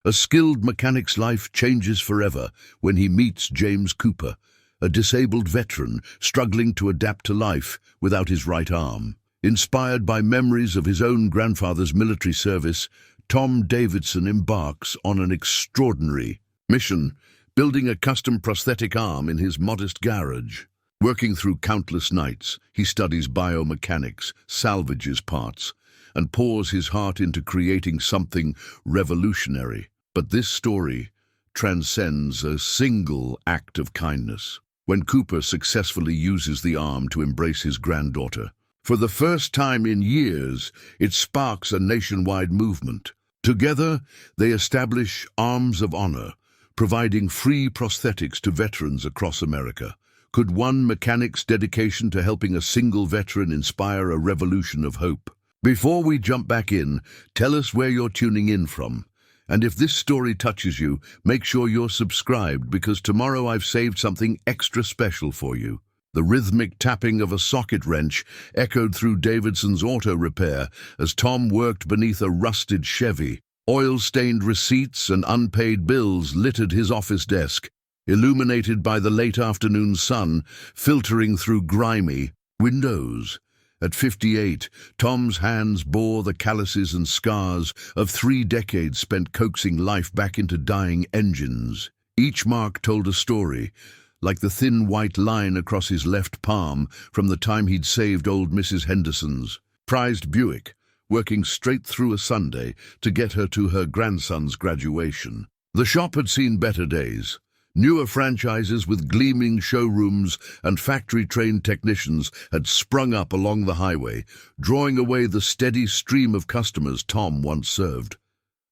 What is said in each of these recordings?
A skilled mechanic's life changes forever when he meets James Cooper, a disabled veteran struggling to adapt to life without his right arm. Inspired by memories of his own grandfather's military service, Tom Davidson embarks on an extraordinary mission, building a custom prosthetic arm in his modest garage. Working through countless nights, he studies biomechanics, salvages parts, and pours his heart into creating something revolutionary. But this story transcends a single act of kindness. When Cooper successfully uses the arm to embrace his granddaughter, for the first time in years, it sparks a nationwide movement. Together, they establish Arms of Honor, providing free prosthetics to veterans across America. Could one mechanic's dedication to helping a single veteran inspire a revolution of hope? Before we jump back in, tell us where you're tuning in from. And if this story touches you, make sure you're subscribed, because tomorrow I've saved something extra special for you. The rhythmic tapping of a socket wrench echoed through Davidson's auto repair as Tom worked beneath a rusted Chevy. Oil-stained receipts and unpaid bills littered his office desk, illuminated by the late afternoon sun filtering through grimy windows. At 58, Tom's hands bore the calluses and scars of 3 decades spent coaxing life back into dying engines. Each mark told a story, like the thin white line across his left palm from the time he'd saved old Mrs. Henderson's prized Buick, working straight through a Sunday to get her to her grandson's graduation. The shop had seen better days. Newer franchises with gleaming showrooms and factory-trained technicians had sprung up along the highway, drawing away the steady stream of customers Tom once served.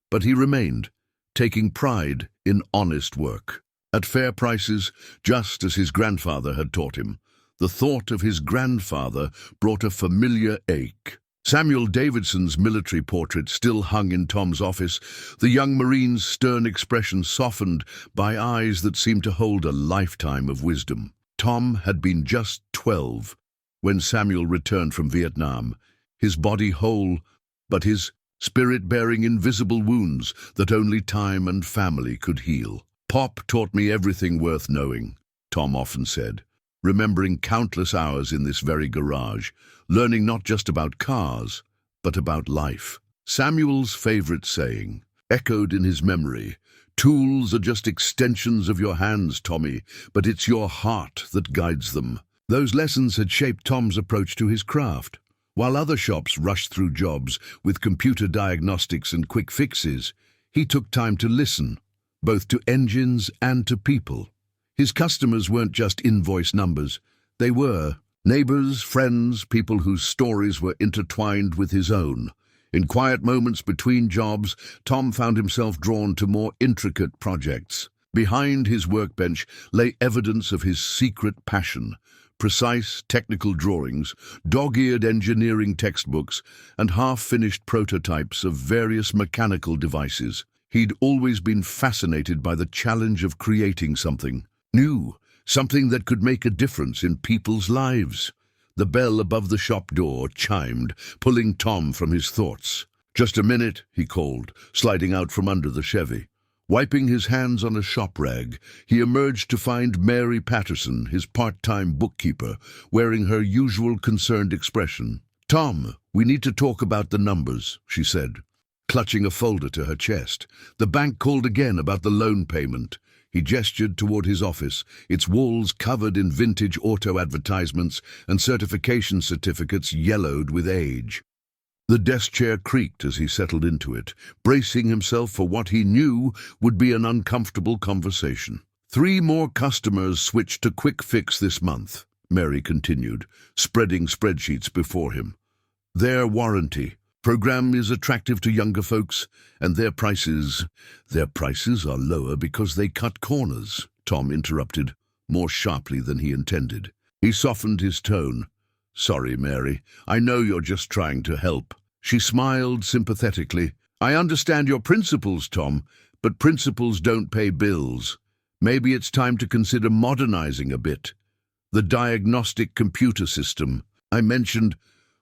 But he remained, taking pride in honest work. At fair prices, just as his grandfather had taught him. The thought of his grandfather brought a familiar ache. Samuel Davidson's military portrait still hung in Tom's office, the young Marine's stern expression softened by eyes that seemed to hold a lifetime of wisdom. Tom had been just 12 when Samuel returned from Vietnam, his body whole, but his spirit bearing invisible wounds that only time and family could heal. "Pop taught me everything worth knowing," Tom often said, remembering countless hours in this very garage, learning not just about cars, but about life. Samuel's favorite saying echoed in his memory: "Tools are just extensions of your hands, Tommy, but it's your heart that guides them." Those lessons had shaped Tom's approach to his craft. While other shops rushed through jobs with computer diagnostics and quick fixes, he took time to listen, both to engines and to people. His customers weren't just invoice numbers. They were neighbors, friends, people whose stories were intertwined with his own. In quiet moments between jobs, Tom found himself drawn to more intricate projects. Behind his workbench lay evidence of his secret passion: precise technical drawings, dog-eared engineering textbooks, and half-finished prototypes of various mechanical devices. He'd always been fascinated by the challenge of creating something new, something that could make a difference in people's lives. The bell above the shop door chimed, pulling Tom from his thoughts. "Just a minute," he called, sliding out from under the Chevy. Wiping his hands on a shop rag, he emerged to find Mary Patterson, his part-time bookkeeper, wearing her usual concerned expression. "Tom, we need to talk about the numbers," she said, clutching a folder to her chest. "The bank called again about the loan payment." He gestured toward his office, its walls covered in vintage auto advertisements and certification certificates yellowed with age. The desk chair creaked as he settled into it, bracing himself for what he knew would be an uncomfortable conversation. 3 more customers switched to Quick Fix this month," Mary continued, spreading spreadsheets before him. "Their warranty program is attractive to younger folks, and their prices are lower because they cut corners," Tom interrupted, more sharply than he intended. He softened his tone. "Sorry, Mary. I know you're just trying to help." She smiled sympathetically. "I understand your principles, Tom, but principles don't pay bills. Maybe it's time to consider modernizing a bit. The diagnostic computer system I mentioned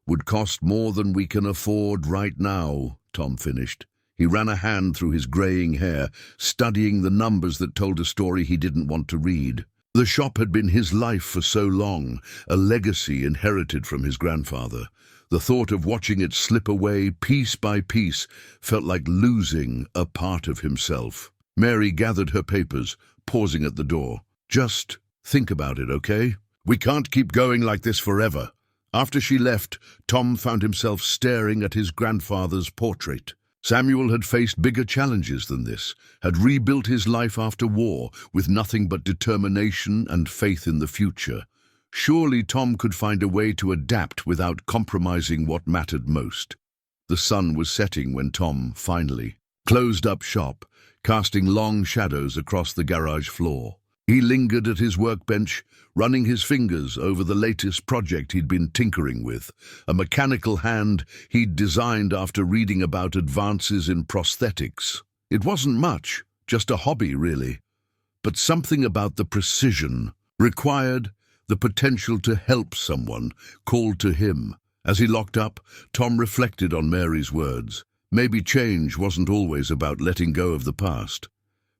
would cost more than we can afford right now," Tom finished, He ran a hand through his graying hair, studying the numbers that told a story he didn't want to read. The shop had been his life for so long, a legacy inherited from his grandfather. The thought of watching it slip away piece by piece felt like losing a part of himself. Mary gathered her papers, pausing at the door. "Just think about it, okay? We can't keep going like this forever." After she left, Tom found himself staring at his grandfather's portrait. Samuel had faced bigger challenges than this, had rebuilt his life after war with nothing but determination and faith in the future. Surely Tom could find a way to adapt without compromising what mattered most. The sun was setting when Tom finally closed up shop, casting long shadows across the garage floor. He lingered at his workbench, running his fingers over the latest project he'd been tinkering with, a mechanical hand he'd designed after reading about advances in prosthetics. It wasn't much, just a hobby really, but something about the precision required, the potential to help someone, called to him. As he locked up, Tom reflected on Mary's words. Maybe change wasn't always about letting go of the past.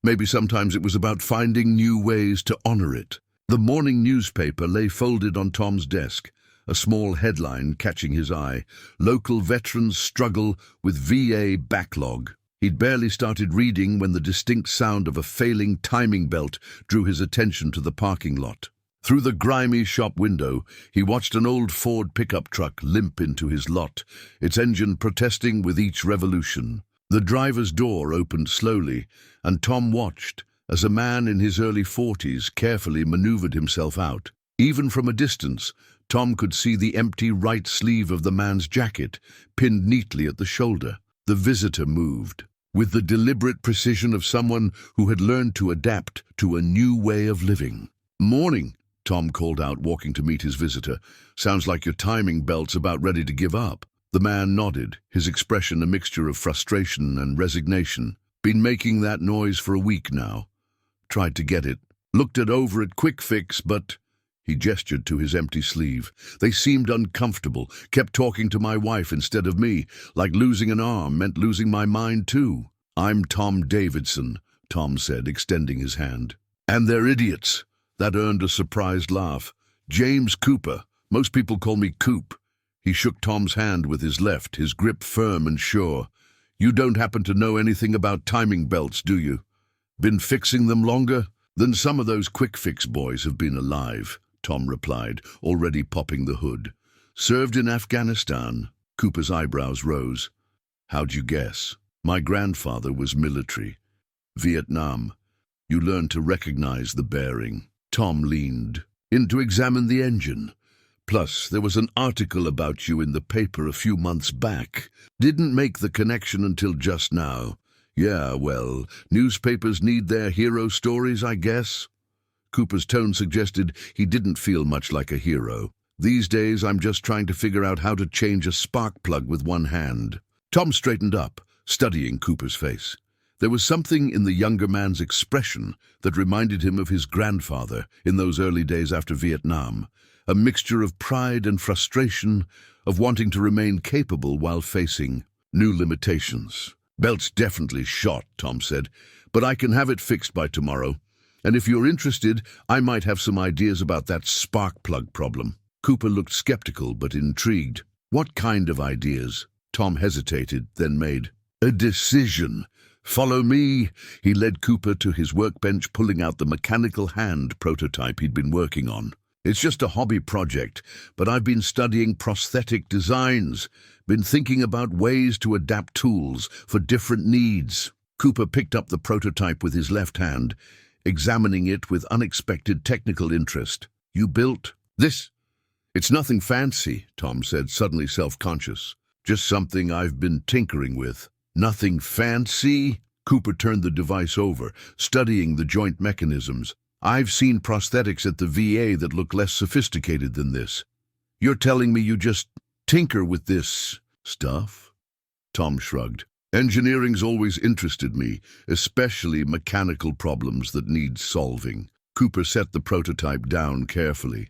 Maybe sometimes it was about finding new ways to honor it. The morning newspaper lay folded on Tom's desk, a small headline catching his eye: "Local veterans struggle with VA backlog." He'd barely started reading when the distinct sound of a failing timing belt drew his attention to the parking lot. Through the grimy shop window, he watched an old Ford pickup truck limp into his lot, its engine protesting with each revolution. The driver's door opened slowly, and Tom watched as a man in his early 40s carefully maneuvered himself out. Even from a distance, Tom could see the empty right sleeve of the man's jacket, pinned neatly at the shoulder. The visitor moved, with the deliberate precision of someone who had learned to adapt to a new way of living. "Morning," Tom called out, walking to meet his visitor. "Sounds like your timing belt's about ready to give up." The man nodded, his expression a mixture of frustration and resignation. "Been making that noise for a week now. Tried to get it. Looked it over at Quick Fix, but..." He gestured to his empty sleeve. "They seemed uncomfortable, kept talking to my wife instead of me, like losing an arm meant losing my mind too." "I'm Tom Davidson," Tom said, extending his hand. "And they're idiots." That earned a surprised laugh. "James Cooper. Most people call me Coop." He shook Tom's hand with his left, his grip firm and sure. "You don't happen to know anything about timing belts, do you? Been fixing them longer than some of those quick fix boys have been alive," Tom replied, already popping the hood. "Served in Afghanistan." Cooper's eyebrows rose. "How'd you guess?" "My grandfather was military. Vietnam. You learn to recognize the bearing." Tom leaned in to examine the engine. "Plus, there was an article about you in the paper a few months back. Didn't make the connection until just now." "Yeah, well, newspapers need their hero stories, I guess." Cooper's tone suggested he didn't feel much like a hero. "These days, I'm just trying to figure out how to change a spark plug with one hand." Tom straightened up, studying Cooper's face. There was something in the younger man's expression that reminded him of his grandfather in those early days after Vietnam, a mixture of pride and frustration, of wanting to remain capable while facing new limitations. "Belt's definitely shot," Tom said, "but I can have it fixed by tomorrow. And if you're interested, I might have some ideas about that spark plug problem." Cooper looked skeptical but intrigued. "What kind of ideas?" Tom hesitated, then made a decision. "Follow me." He led Cooper to his workbench, pulling out the mechanical hand prototype he'd been working on. "It's just a hobby project, but I've been studying prosthetic designs, been thinking about ways to adapt tools for different needs." Cooper picked up the prototype with his left hand, examining it with unexpected technical interest. "You built this?" "It's nothing fancy," Tom said, suddenly self-conscious. "Just something I've been tinkering with." "Nothing fancy?" Cooper turned the device over, studying the joint mechanisms. "I've seen prosthetics at the VA that look less sophisticated than this. You're telling me you just tinker with this stuff?" Tom shrugged. "Engineering's always interested me, especially mechanical problems that need solving." Cooper set the prototype down carefully.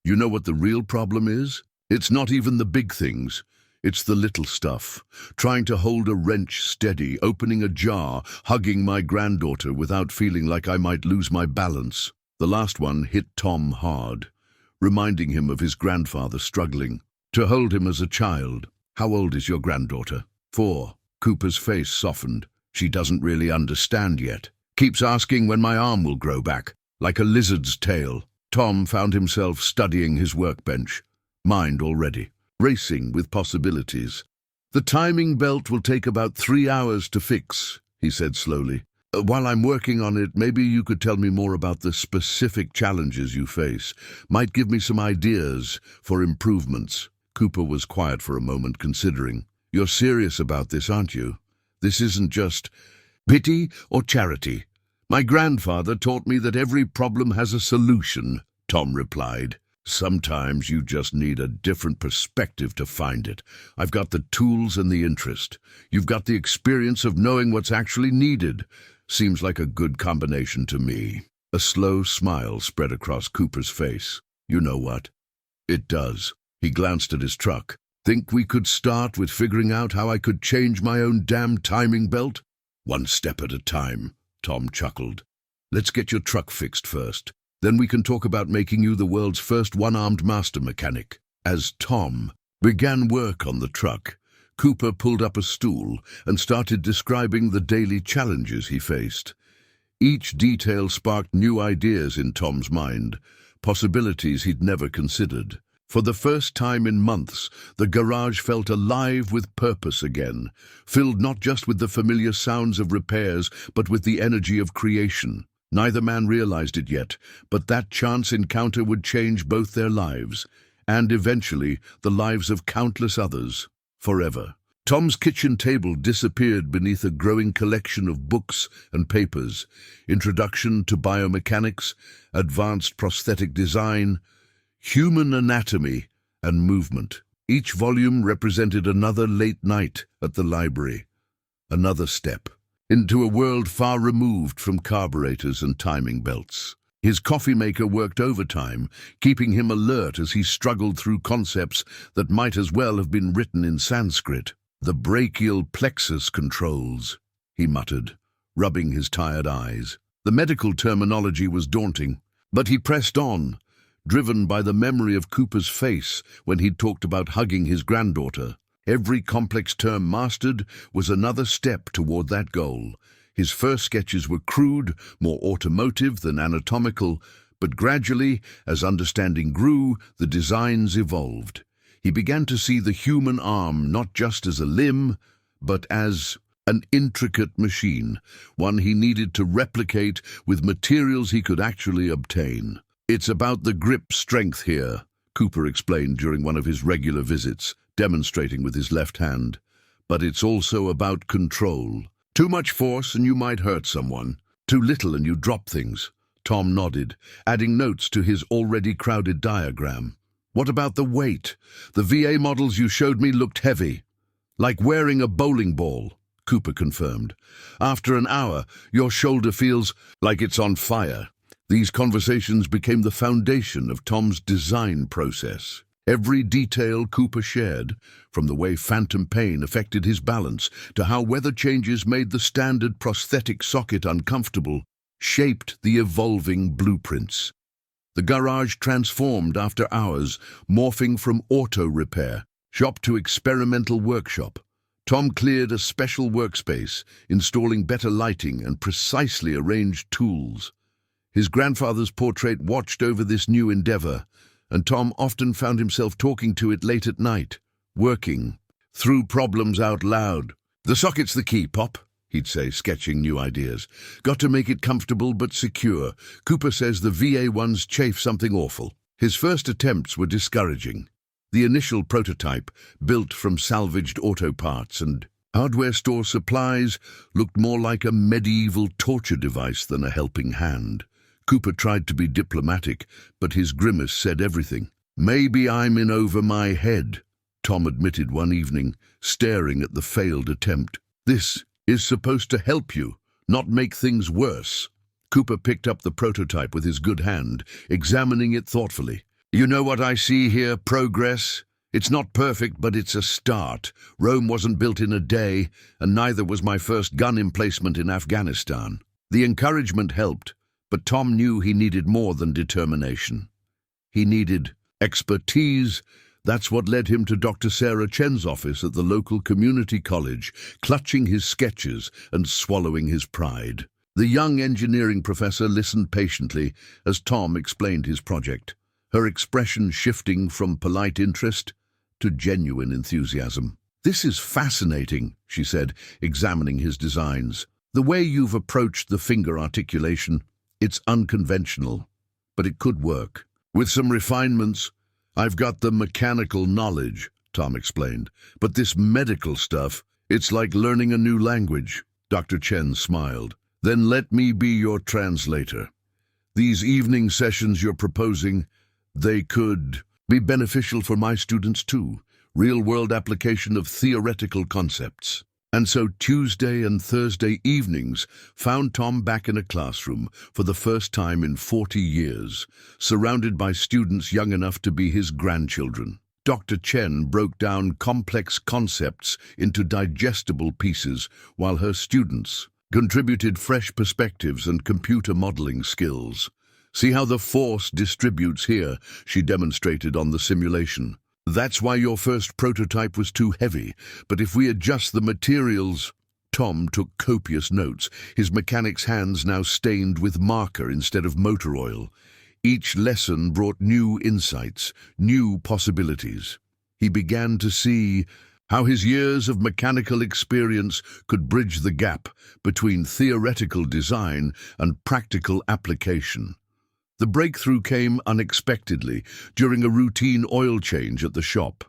"You know what the real problem is? It's not even the big things. It's the little stuff. Trying to hold a wrench steady, opening a jar, hugging my granddaughter without feeling like I might lose my balance. The last one hit Tom hard, reminding him of his grandfather struggling to hold him as a child. How old is your granddaughter? 4. Cooper's face softened. She doesn't really understand yet. Keeps asking when my arm will grow back, like a lizard's tail. Tom found himself studying his workbench, mind already racing with possibilities. The timing belt will take about 3 hours to fix, he said slowly. While I'm working on it, maybe you could tell me more about the specific challenges you face. Might give me some ideas for improvements. Cooper was quiet for a moment, considering. You're serious about this, aren't you? This isn't just pity or charity. My grandfather taught me that every problem has a solution, Tom replied. Sometimes you just need a different perspective to find it. I've got the tools and the interest. You've got the experience of knowing what's actually needed. Seems like a good combination to me. A slow smile spread across Cooper's face. You know what? It does. He glanced at his truck. Think we could start with figuring out how I could change my own damn timing belt? One step at a time, Tom chuckled. Let's get your truck fixed first. Then we can talk about making you the world's first one-armed master mechanic. As Tom began work on the truck, Cooper pulled up a stool and started describing the daily challenges he faced. Each detail sparked new ideas in Tom's mind, possibilities he'd never considered. For the first time in months, the garage felt alive with purpose again, filled not just with the familiar sounds of repairs, but with the energy of creation. Neither man realized it yet, but that chance encounter would change both their lives, and eventually the lives of countless others, forever. Tom's kitchen table disappeared beneath a growing collection of books and papers. Introduction to biomechanics, advanced prosthetic design, human anatomy and movement. Each volume represented another late night at the library, another step into a world far removed from carburetors and timing belts. His coffee maker worked overtime, keeping him alert as he struggled through concepts that might as well have been written in Sanskrit. The brachial plexus controls, he muttered, rubbing his tired eyes. The medical terminology was daunting, but he pressed on, driven by the memory of Cooper's face when he'd talked about hugging his granddaughter. Every complex term mastered was another step toward that goal. His first sketches were crude, more automotive than anatomical, but gradually, as understanding grew, the designs evolved. He began to see the human arm not just as a limb, but as an intricate machine, one he needed to replicate with materials he could actually obtain. It's about the grip strength here, Cooper explained during one of his regular visits, demonstrating with his left hand. But it's also about control. Too much force and you might hurt someone. Too little and you drop things. Tom nodded, adding notes to his already crowded diagram. What about the weight? The VA models you showed me looked heavy. Like wearing a bowling ball, Cooper confirmed. After an hour, your shoulder feels like it's on fire. These conversations became the foundation of Tom's design process. Every detail Cooper shared, from the way phantom pain affected his balance to how weather changes made the standard prosthetic socket uncomfortable, shaped the evolving blueprints. The garage transformed after hours, morphing from auto repair shop to experimental workshop. Tom cleared a special workspace, installing better lighting and precisely arranged tools. His grandfather's portrait watched over this new endeavor, and Tom often found himself talking to it late at night, working through problems out loud. The socket's the key, Pop, he'd say, sketching new ideas. Got to make it comfortable but secure. Cooper says the VA ones chafe something awful. His first attempts were discouraging. The initial prototype, built from salvaged auto parts and hardware store supplies, looked more like a medieval torture device than a helping hand. Cooper tried to be diplomatic, but his grimace said everything. Maybe I'm in over my head, Tom admitted one evening, staring at the failed attempt. This is supposed to help you, not make things worse. Cooper picked up the prototype with his good hand, examining it thoughtfully. You know what I see here, progress? It's not perfect, but it's a start. Rome wasn't built in a day, and neither was my first gun emplacement in Afghanistan. The encouragement helped, but Tom knew he needed more than determination. He needed expertise. That's what led him to Dr. Sarah Chen's office at the local community college, clutching his sketches and swallowing his pride. The young engineering professor listened patiently as Tom explained his project, her expression shifting from polite interest to genuine enthusiasm. "This is fascinating," she said, examining his designs. "The way you've approached the finger articulation, it's unconventional, but it could work. With some refinements, I've got the mechanical knowledge," Tom explained. "But this medical stuff, it's like learning a new language." Dr. Chen smiled. "Then let me be your translator. These evening sessions you're proposing, they could be beneficial for my students too. Real-world application of theoretical concepts." And so Tuesday and Thursday evenings found Tom back in a classroom for the first time in 40 years, surrounded by students young enough to be his grandchildren. Dr. Chen broke down complex concepts into digestible pieces, while her students contributed fresh perspectives and computer modeling skills. "See how the force distributes here," she demonstrated on the simulation. "That's why your first prototype was too heavy, but if we adjust the materials—" Tom took copious notes, his mechanic's hands now stained with marker instead of motor oil. Each lesson brought new insights, new possibilities. He began to see how his years of mechanical experience could bridge the gap between theoretical design and practical application. The breakthrough came unexpectedly during a routine oil change at the shop.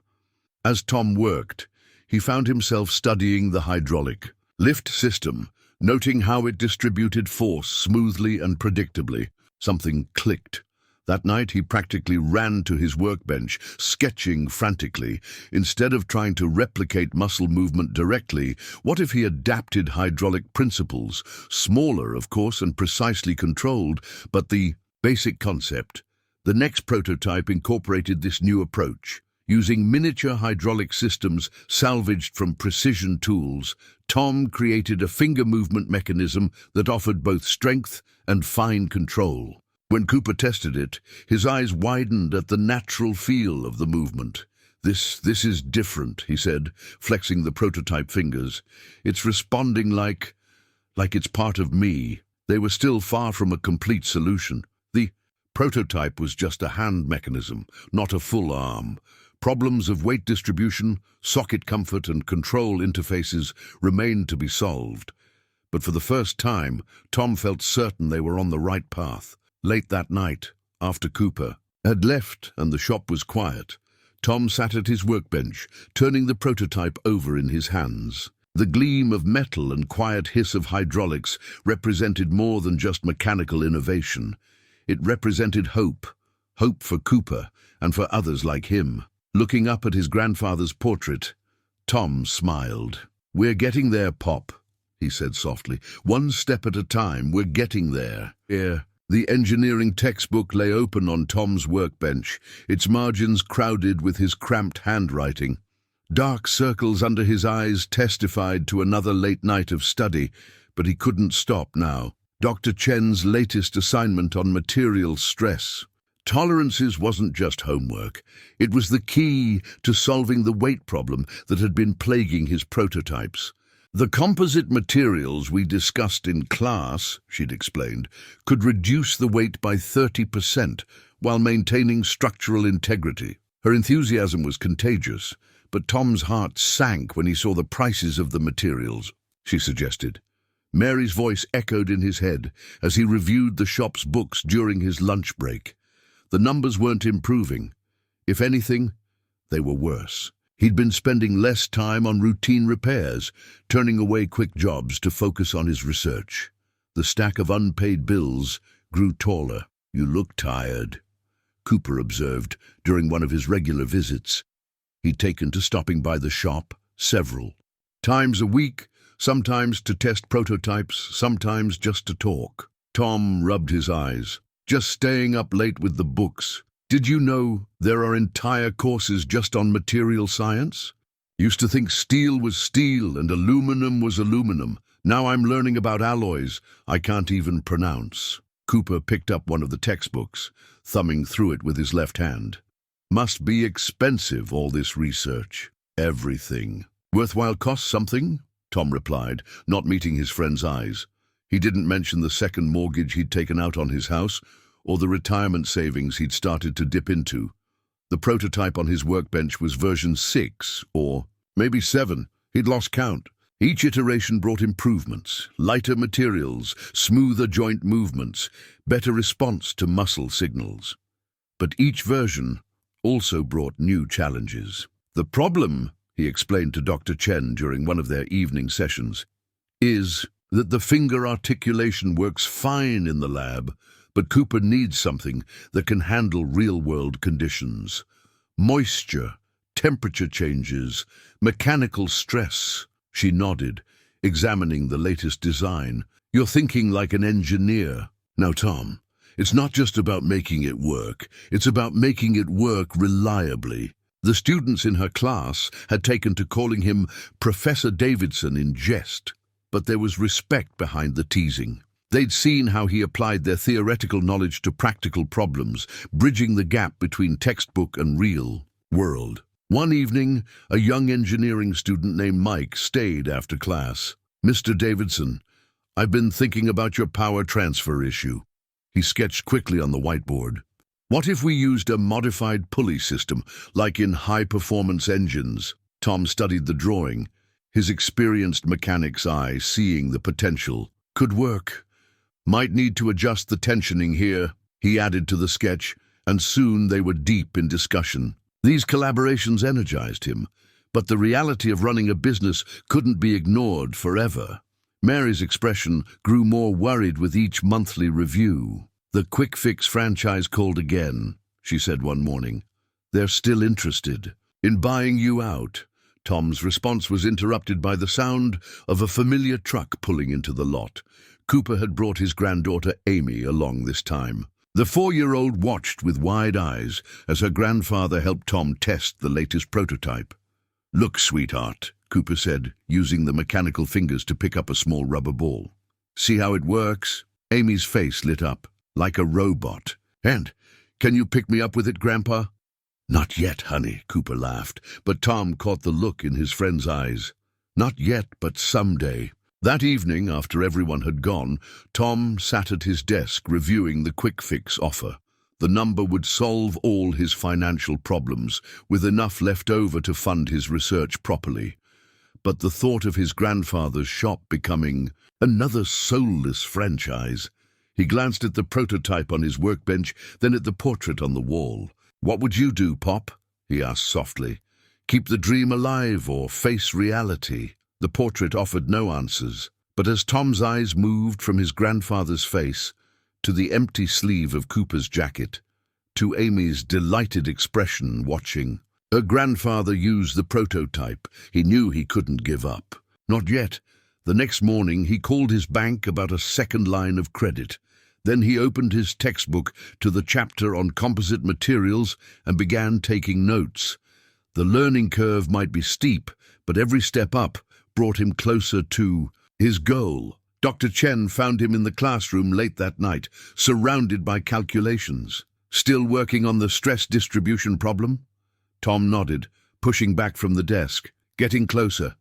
As Tom worked, he found himself studying the hydraulic lift system, noting how it distributed force smoothly and predictably. Something clicked. That night he practically ran to his workbench, sketching frantically. Instead of trying to replicate muscle movement directly, what if he adapted hydraulic principles? Smaller, of course, and precisely controlled, but the basic concept. The next prototype incorporated this new approach. Using miniature hydraulic systems salvaged from precision tools, Tom created a finger movement mechanism that offered both strength and fine control. When Cooper tested it, his eyes widened at the natural feel of the movement. This is different," he said, flexing the prototype fingers. "It's responding like it's part of me." They were still far from a complete solution. The prototype was just a hand mechanism, not a full arm. Problems of weight distribution, socket comfort, and control interfaces remained to be solved. But for the first time, Tom felt certain they were on the right path. Late that night, after Cooper had left and the shop was quiet, Tom sat at his workbench, turning the prototype over in his hands. The gleam of metal and quiet hiss of hydraulics represented more than just mechanical innovation. It represented hope for Cooper and for others like him. Looking up at his grandfather's portrait, Tom smiled. "We're getting there, Pop," he said softly. "One step at a time, we're getting there." Here, the engineering textbook lay open on Tom's workbench, its margins crowded with his cramped handwriting. Dark circles under his eyes testified to another late night of study, but he couldn't stop now. Dr. Chen's latest assignment on material stress. Tolerances wasn't just homework. It was the key to solving the weight problem that had been plaguing his prototypes. "The composite materials we discussed in class," she'd explained, "could reduce the weight by 30% while maintaining structural integrity." Her enthusiasm was contagious, but Tom's heart sank when he saw the prices of the materials, she suggested. Mary's voice echoed in his head as he reviewed the shop's books during his lunch break. The numbers weren't improving. If anything, they were worse. He'd been spending less time on routine repairs, turning away quick jobs to focus on his research. The stack of unpaid bills grew taller. "You look tired," Cooper observed during one of his regular visits. He'd taken to stopping by the shop several times a week, sometimes to test prototypes, sometimes just to talk. Tom rubbed his eyes. "Just staying up late with the books. Did you know there are entire courses just on material science? Used to think steel was steel and aluminum was aluminum. Now I'm learning about alloys I can't even pronounce. Cooper picked up one of the textbooks, thumbing through it with his left hand. Must be expensive, all this research. Everything. Worthwhile costs something? Tom replied, not meeting his friend's eyes. He didn't mention the second mortgage he'd taken out on his house, or the retirement savings he'd started to dip into. The prototype on his workbench was version 6, or maybe 7. He'd lost count. Each iteration brought improvements, lighter materials, smoother joint movements, better response to muscle signals. But each version also brought new challenges. The problem, he explained to Dr. Chen during one of their evening sessions, is that the finger articulation works fine in the lab, but Cooper needs something that can handle real-world conditions. Moisture, temperature changes, mechanical stress. She nodded, examining the latest design. You're thinking like an engineer. Now, Tom, it's not just about making it work. It's about making it work reliably. The students in her class had taken to calling him Professor Davidson in jest, but there was respect behind the teasing. They'd seen how he applied their theoretical knowledge to practical problems, bridging the gap between textbook and real world. One evening, a young engineering student named Mike stayed after class. Mr. Davidson, I've been thinking about your power transfer issue. He sketched quickly on the whiteboard. What if we used a modified pulley system, like in high-performance engines? Tom studied the drawing, his experienced mechanic's eye seeing the potential. Could work. Might need to adjust the tensioning here, he added to the sketch, and soon they were deep in discussion. These collaborations energized him, but the reality of running a business couldn't be ignored forever. Mary's expression grew more worried with each monthly review. The Quick Fix franchise called again, she said one morning. They're still interested in buying you out. Tom's response was interrupted by the sound of a familiar truck pulling into the lot. Cooper had brought his granddaughter Amy along this time. The 4-year-old watched with wide eyes as her grandfather helped Tom test the latest prototype. Look, sweetheart, Cooper said, using the mechanical fingers to pick up a small rubber ball. See how it works? Amy's face lit up, like a robot. And, can you pick me up with it, Grandpa? Not yet, honey, Cooper laughed, but Tom caught the look in his friend's eyes. Not yet, but someday. That evening, after everyone had gone, Tom sat at his desk reviewing the Quick Fix offer. The number would solve all his financial problems, with enough left over to fund his research properly. But the thought of his grandfather's shop becoming another soulless franchise. He glanced at the prototype on his workbench, then at the portrait on the wall. What would you do, Pop? He asked softly. Keep the dream alive or face reality? The portrait offered no answers, but as Tom's eyes moved from his grandfather's face to the empty sleeve of Cooper's jacket, to Amy's delighted expression watching, her grandfather used the prototype. He knew he couldn't give up. Not yet. The next morning he called his bank about a second line of credit. Then he opened his textbook to the chapter on composite materials and began taking notes. The learning curve might be steep, but every step up brought him closer to his goal. Dr. Chen found him in the classroom late that night, surrounded by calculations. Still working on the stress distribution problem? Tom nodded, pushing back from the desk, getting closer.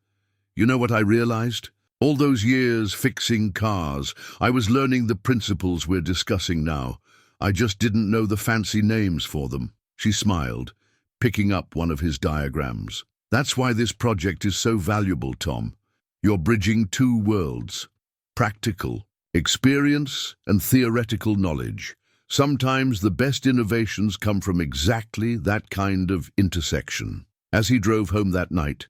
You know what I realized? All those years fixing cars, I was learning the principles we're discussing now. I just didn't know the fancy names for them. She smiled, picking up one of his diagrams. That's why this project is so valuable, Tom. You're bridging two worlds. Practical experience and theoretical knowledge. Sometimes the best innovations come from exactly that kind of intersection. As he drove home that night,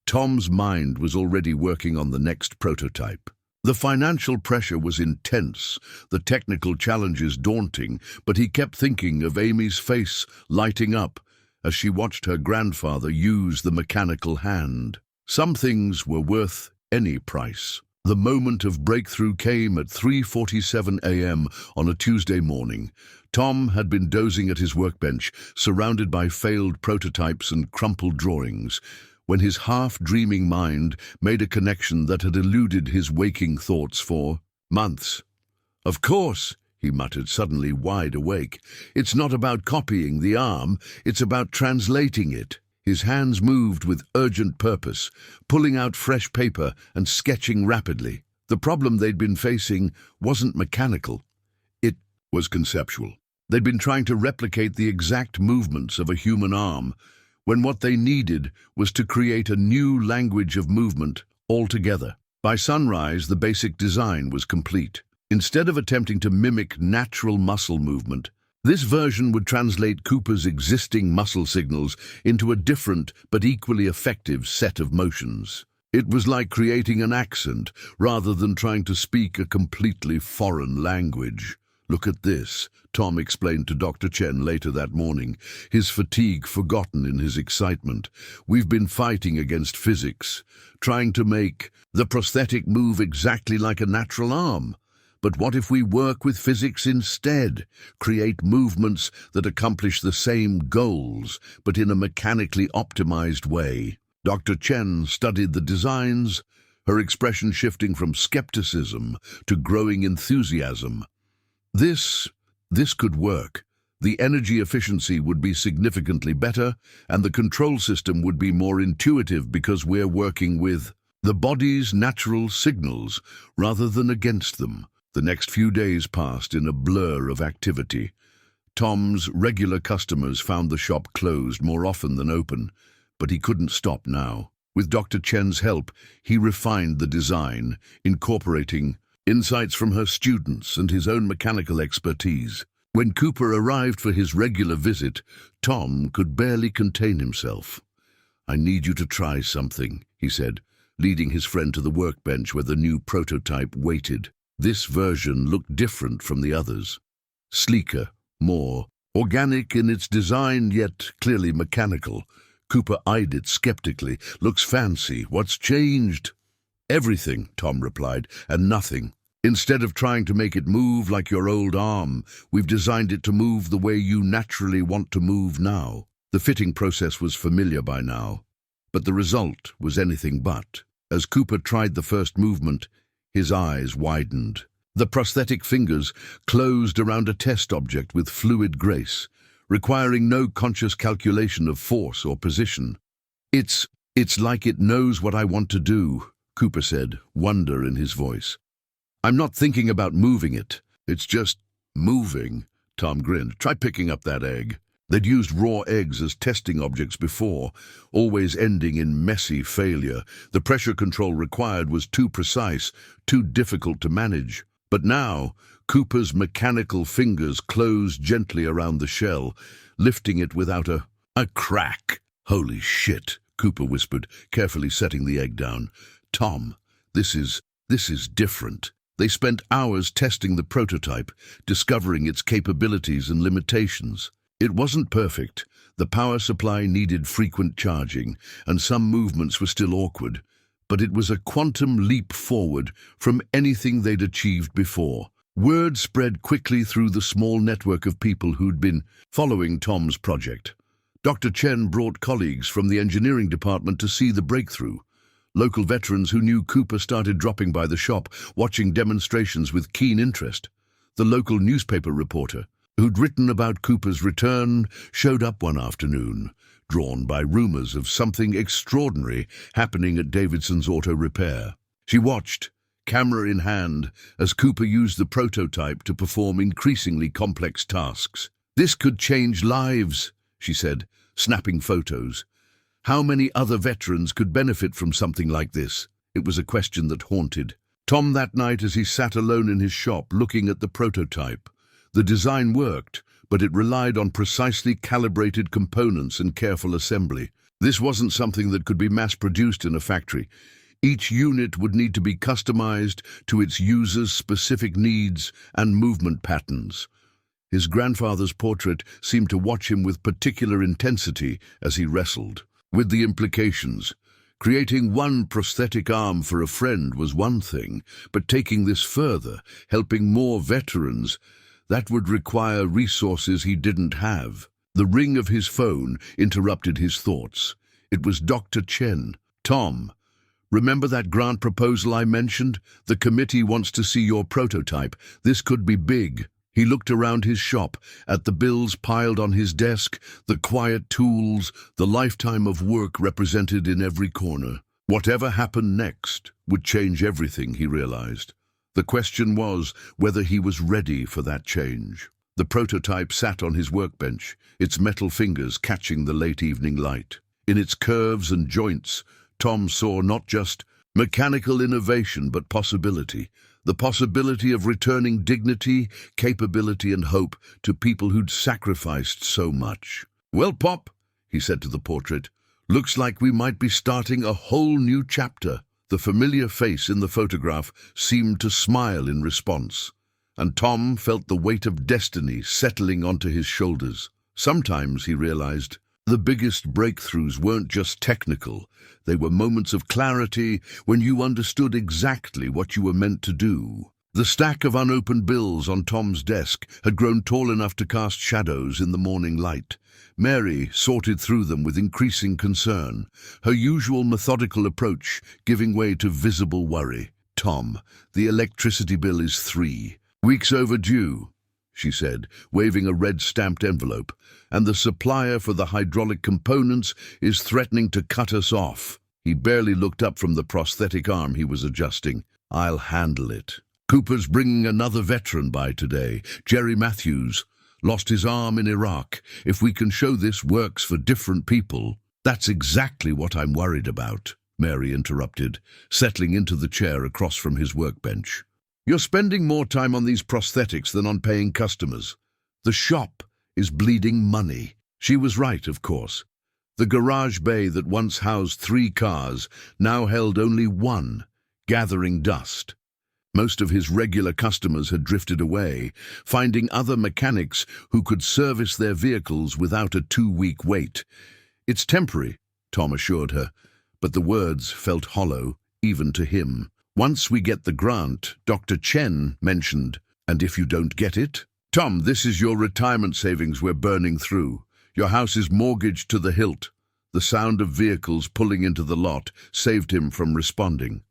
Tom's mind was already working on the next prototype. The financial pressure was intense, the technical challenges daunting, but he kept thinking of Amy's face lighting up as she watched her grandfather use the mechanical hand. Some things were worth any price. The moment of breakthrough came at 3:47 a.m. on a Tuesday morning. Tom had been dozing at his workbench, surrounded by failed prototypes and crumpled drawings, when his half-dreaming mind made a connection that had eluded his waking thoughts for months. "Of course," he muttered, suddenly wide awake. "It's not about copying the arm, it's about translating it." His hands moved with urgent purpose, pulling out fresh paper and sketching rapidly. The problem they'd been facing wasn't mechanical. It was conceptual. They'd been trying to replicate the exact movements of a human arm, when what they needed was to create a new language of movement altogether. By sunrise, the basic design was complete. Instead of attempting to mimic natural muscle movement, this version would translate Cooper's existing muscle signals into a different but equally effective set of motions. It was like creating an accent rather than trying to speak a completely foreign language. "Look at this," Tom explained to Dr. Chen later that morning, his fatigue forgotten in his excitement. "We've been fighting against physics, trying to make the prosthetic move exactly like a natural arm. But what if we work with physics instead, create movements that accomplish the same goals, but in a mechanically optimized way?" Dr. Chen studied the designs, her expression shifting from skepticism to growing enthusiasm. This could work. The energy efficiency would be significantly better, and the control system would be more intuitive because we're working with the body's natural signals rather than against them. The next few days passed in a blur of activity. Tom's regular customers found the shop closed more often than open, but he couldn't stop now. With Dr. Chen's help, he refined the design, incorporating insights from her students and his own mechanical expertise. When Cooper arrived for his regular visit, Tom could barely contain himself. "I need you to try something," he said, leading his friend to the workbench where the new prototype waited. This version looked different from the others. Sleeker, more organic in its design, yet clearly mechanical. Cooper eyed it skeptically. "Looks fancy. What's changed?" "Everything," Tom replied, "and nothing. Instead of trying to make it move like your old arm, we've designed it to move the way you naturally want to move now." The fitting process was familiar by now, but the result was anything but. As Cooper tried the first movement, his eyes widened. The prosthetic fingers closed around a test object with fluid grace, requiring no conscious calculation of force or position. It's like it knows what I want to do," Cooper said, wonder in his voice. "I'm not thinking about moving it. It's just moving." Tom grinned. "Try picking up that egg." They'd used raw eggs as testing objects before, always ending in messy failure. The pressure control required was too precise, too difficult to manage. But now, Cooper's mechanical fingers closed gently around the shell, lifting it without a crack. "Holy shit," Cooper whispered, carefully setting the egg down. "Tom, this is different." They spent hours testing the prototype, discovering its capabilities and limitations. It wasn't perfect. The power supply needed frequent charging, and some movements were still awkward. But it was a quantum leap forward from anything they'd achieved before. Word spread quickly through the small network of people who'd been following Tom's project. Dr. Chen brought colleagues from the engineering department to see the breakthrough. Local veterans who knew Cooper started dropping by the shop, watching demonstrations with keen interest. The local newspaper reporter, who'd written about Cooper's return, showed up one afternoon, drawn by rumors of something extraordinary happening at Davidson's auto repair. She watched, camera in hand, as Cooper used the prototype to perform increasingly complex tasks. "This could change lives," she said, snapping photos. How many other veterans could benefit from something like this? It was a question that haunted Tom that night as he sat alone in his shop looking at the prototype. The design worked, but it relied on precisely calibrated components and careful assembly. This wasn't something that could be mass-produced in a factory. Each unit would need to be customized to its user's specific needs and movement patterns. His grandfather's portrait seemed to watch him with particular intensity as he wrestled with the implications, Creating one prosthetic arm for a friend was one thing, but taking this further, helping more veterans, that would require resources he didn't have. The ring of his phone interrupted his thoughts. It was Dr. Chen. "Tom, remember that grant proposal I mentioned? The committee wants to see your prototype. This could be big." He looked around his shop, at the bills piled on his desk, the quiet tools, the lifetime of work represented in every corner. Whatever happened next would change everything, he realized. The question was whether he was ready for that change. The prototype sat on his workbench, its metal fingers catching the late evening light. In its curves and joints, Tom saw not just mechanical innovation but possibility. The possibility of returning dignity, capability and hope to people who'd sacrificed so much. "Well, Pop," he said to the portrait, "looks like we might be starting a whole new chapter." The familiar face in the photograph seemed to smile in response, and Tom felt the weight of destiny settling onto his shoulders. Sometimes, he realized, the biggest breakthroughs weren't just technical. They were moments of clarity when you understood exactly what you were meant to do. The stack of unopened bills on Tom's desk had grown tall enough to cast shadows in the morning light. Mary sorted through them with increasing concern, her usual methodical approach giving way to visible worry. "Tom, the electricity bill is 3 weeks overdue," she said, waving a red-stamped envelope, "and the supplier for the hydraulic components is threatening to cut us off." He barely looked up from the prosthetic arm he was adjusting. "I'll handle it." "Cooper's bringing another veteran by today, Jerry Matthews. Lost his arm in Iraq. If we can show this works for different people." "That's exactly what I'm worried about," Mary interrupted, settling into the chair across from his workbench. "You're spending more time on these prosthetics than on paying customers. The shop is bleeding money." She was right, of course. The garage bay that once housed 3 cars now held only 1, gathering dust. Most of his regular customers had drifted away, finding other mechanics who could service their vehicles without a 2-week wait. "It's temporary," Tom assured her, but the words felt hollow, even to him. "Once we get the grant," Dr. Chen mentioned, "and if you don't get it?" "Tom, this is your retirement savings we're burning through. Your house is mortgaged to the hilt." The sound of vehicles pulling into the lot saved him from responding.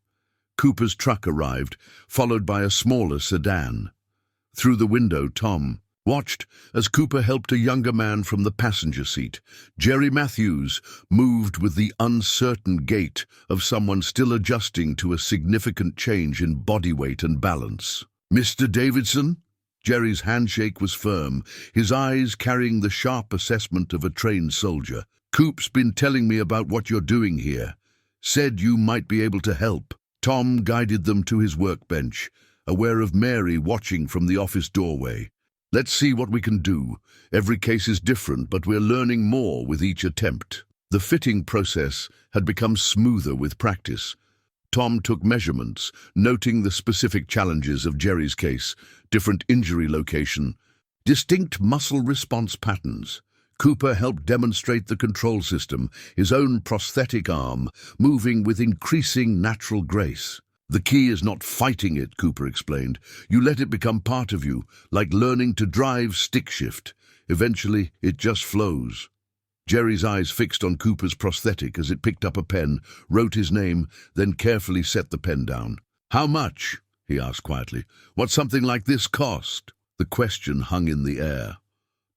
Cooper's truck arrived, followed by a smaller sedan. Through the window, Tom watched as Cooper helped a younger man from the passenger seat. Jerry Matthews moved with the uncertain gait of someone still adjusting to a significant change in body weight and balance. "Mr. Davidson?" Jerry's handshake was firm, his eyes carrying the sharp assessment of a trained soldier. "Coop's been telling me about what you're doing here. Said you might be able to help." Tom guided them to his workbench, aware of Mary watching from the office doorway. "Let's see what we can do. Every case is different, but we're learning more with each attempt." The fitting process had become smoother with practice. Tom took measurements, noting the specific challenges of Jerry's case: different injury location, distinct muscle response patterns. Cooper helped demonstrate the control system, his own prosthetic arm, moving with increasing natural grace. "The key is not fighting it," Cooper explained. "You let it become part of you, like learning to drive stick shift. Eventually, it just flows." Jerry's eyes fixed on Cooper's prosthetic as it picked up a pen, wrote his name, then carefully set the pen down. "How much?" he asked quietly. "What something like this cost?" The question hung in the air.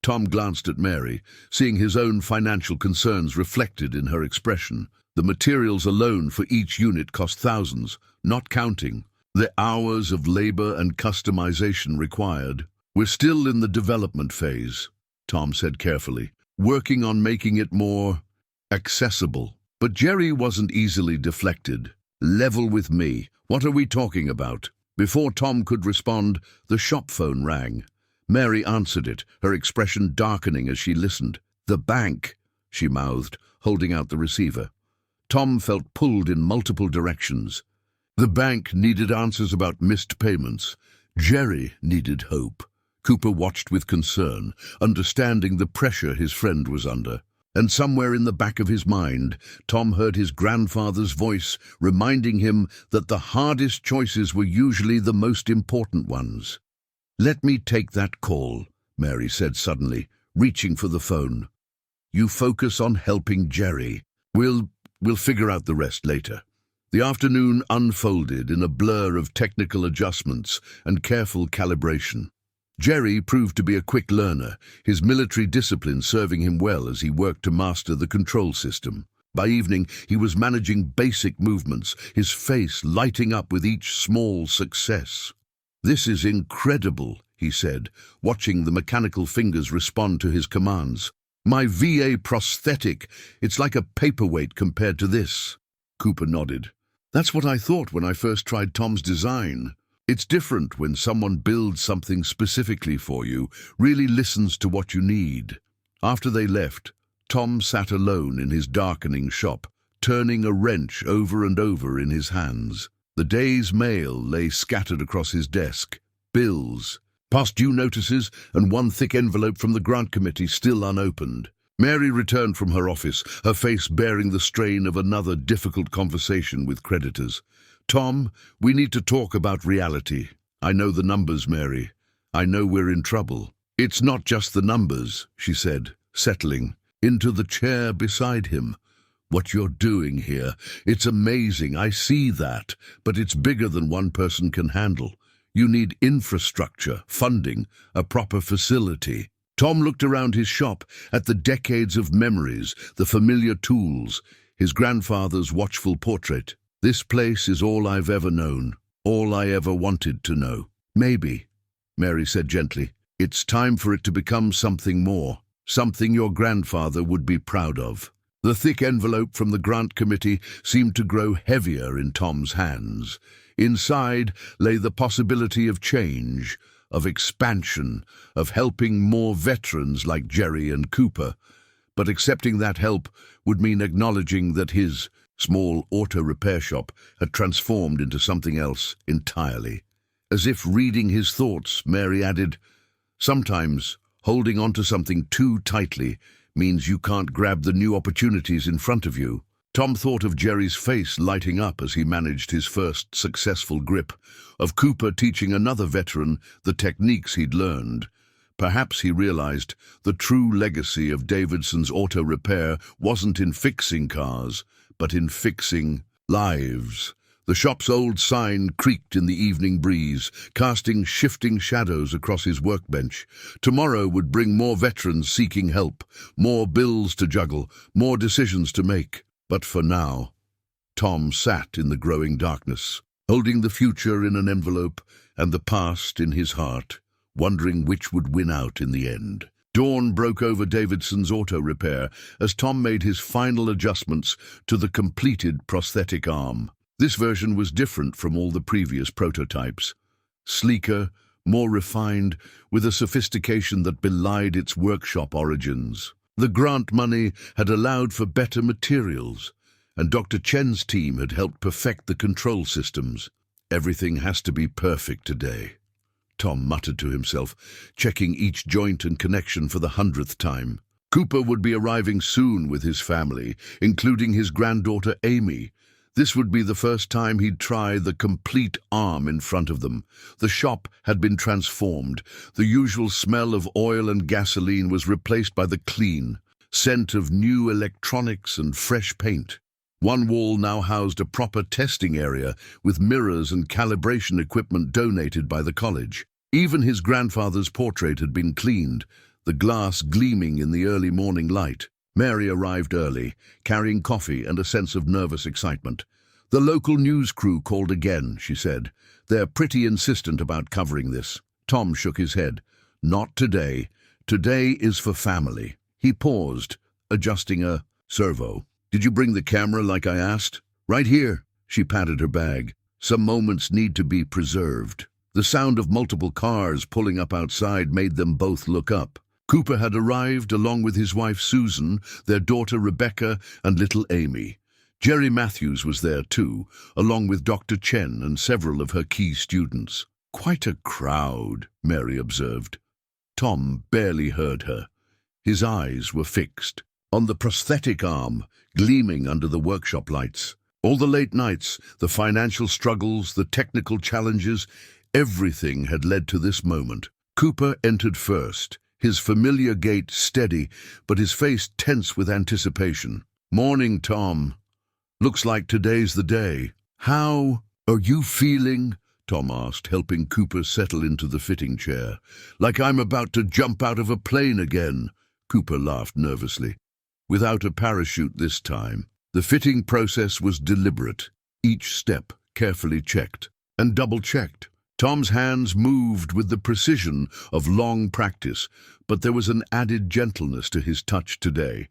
Tom glanced at Mary, seeing his own financial concerns reflected in her expression. The materials alone for each unit cost thousands, not counting the hours of labor and customization required. "We're still in the development phase," Tom said carefully, "working on making it more accessible." But Jerry wasn't easily deflected. "Level with me. What are we talking about?" Before Tom could respond, the shop phone rang. Mary answered it, her expression darkening as she listened. "The bank," she mouthed, holding out the receiver. Tom felt pulled in multiple directions. The bank needed answers about missed payments. Jerry needed hope. Cooper watched with concern, understanding the pressure his friend was under. And somewhere in the back of his mind, Tom heard his grandfather's voice reminding him that the hardest choices were usually the most important ones. "Let me take that call," Mary said suddenly, reaching for the phone. "You focus on helping Jerry. We'll figure out the rest later." The afternoon unfolded in a blur of technical adjustments and careful calibration. Jerry proved to be a quick learner, his military discipline serving him well as he worked to master the control system. By evening, he was managing basic movements, his face lighting up with each small success. "This is incredible," he said, watching the mechanical fingers respond to his commands. "My VA prosthetic, it's like a paperweight compared to this." Cooper nodded. "That's what I thought when I first tried Tom's design. It's different when someone builds something specifically for you, really listens to what you need." After they left, Tom sat alone in his darkening shop, turning a wrench over and over in his hands. The day's mail lay scattered across his desk. Bills, past due notices, and one thick envelope from the grant committee still unopened. Mary returned from her office, her face bearing the strain of another difficult conversation with creditors. "Tom, we need to talk about reality. I know the numbers, Mary. I know we're in trouble." "It's not just the numbers," she said, settling into the chair beside him. "What you're doing here, it's amazing, I see that, but it's bigger than one person can handle. You need infrastructure, funding, a proper facility." Tom looked around his shop at the decades of memories, the familiar tools, his grandfather's watchful portrait. "This place is all I've ever known, all I ever wanted to know." "Maybe," Mary said gently, "it's time for it to become something more, something your grandfather would be proud of." The thick envelope from the grant committee seemed to grow heavier in Tom's hands. Inside lay the possibility of change, of expansion, of helping more veterans like Jerry and Cooper. But accepting that help would mean acknowledging that his small auto repair shop had transformed into something else entirely. As if reading his thoughts, Mary added, "Sometimes holding on to something too tightly means you can't grab the new opportunities in front of you." Tom thought of Jerry's face lighting up as he managed his first successful grip, of Cooper teaching another veteran the techniques he'd learned. Perhaps he realized the true legacy of Davidson's auto repair wasn't in fixing cars, but in fixing lives. The shop's old sign creaked in the evening breeze, casting shifting shadows across his workbench. Tomorrow would bring more veterans seeking help, more bills to juggle, more decisions to make. But for now, Tom sat in the growing darkness, holding the future in an envelope and the past in his heart, wondering which would win out in the end. Dawn broke over Davidson's auto repair as Tom made his final adjustments to the completed prosthetic arm. This version was different from all the previous prototypes. Sleeker, more refined, with a sophistication that belied its workshop origins. The grant money had allowed for better materials, and Dr. Chen's team had helped perfect the control systems. "Everything has to be perfect today," Tom muttered to himself, checking each joint and connection for the 100th time. Cooper would be arriving soon with his family, including his granddaughter Amy. This would be the first time he'd try the complete arm in front of them. The shop had been transformed. The usual smell of oil and gasoline was replaced by the clean scent of new electronics and fresh paint. One wall now housed a proper testing area with mirrors and calibration equipment donated by the college. Even his grandfather's portrait had been cleaned, the glass gleaming in the early morning light. Mary arrived early, carrying coffee and a sense of nervous excitement. "The local news crew called again," she said. "They're pretty insistent about covering this." Tom shook his head. "Not today. Today is for family." He paused, adjusting a servo. "Did you bring the camera like I asked?" "Right here." She patted her bag. "Some moments need to be preserved." The sound of multiple cars pulling up outside made them both look up. Cooper had arrived along with his wife Susan, their daughter Rebecca, and little Amy. Jerry Matthews was there too, along with Dr. Chen and several of her key students. "Quite a crowd," Mary observed. Tom barely heard her. His eyes were fixed. on the prosthetic arm, gleaming under the workshop lights. All the late nights, the financial struggles, the technical challenges, everything had led to this moment. Cooper entered first, his familiar gait steady, but his face tense with anticipation. "Morning, Tom. Looks like today's the day. How are you feeling?" Tom asked, helping Cooper settle into the fitting chair. "Like I'm about to jump out of a plane again." Cooper laughed nervously. Without a parachute this time. The fitting process was deliberate, each step carefully checked and double-checked. Tom's hands moved with the precision of long practice, but there was an added gentleness to his touch today.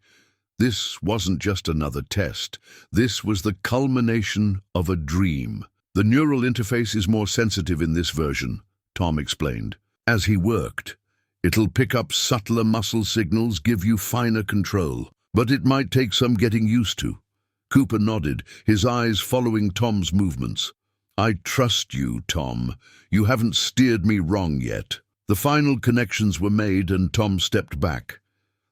This wasn't just another test. This was the culmination of a dream. "The neural interface is more sensitive in this version," Tom explained. "As he worked, it'll pick up subtler muscle signals, give you finer control. But it might take some getting used to." Cooper nodded, his eyes following Tom's movements. "I trust you, Tom. You haven't steered me wrong yet." The final connections were made and Tom stepped back.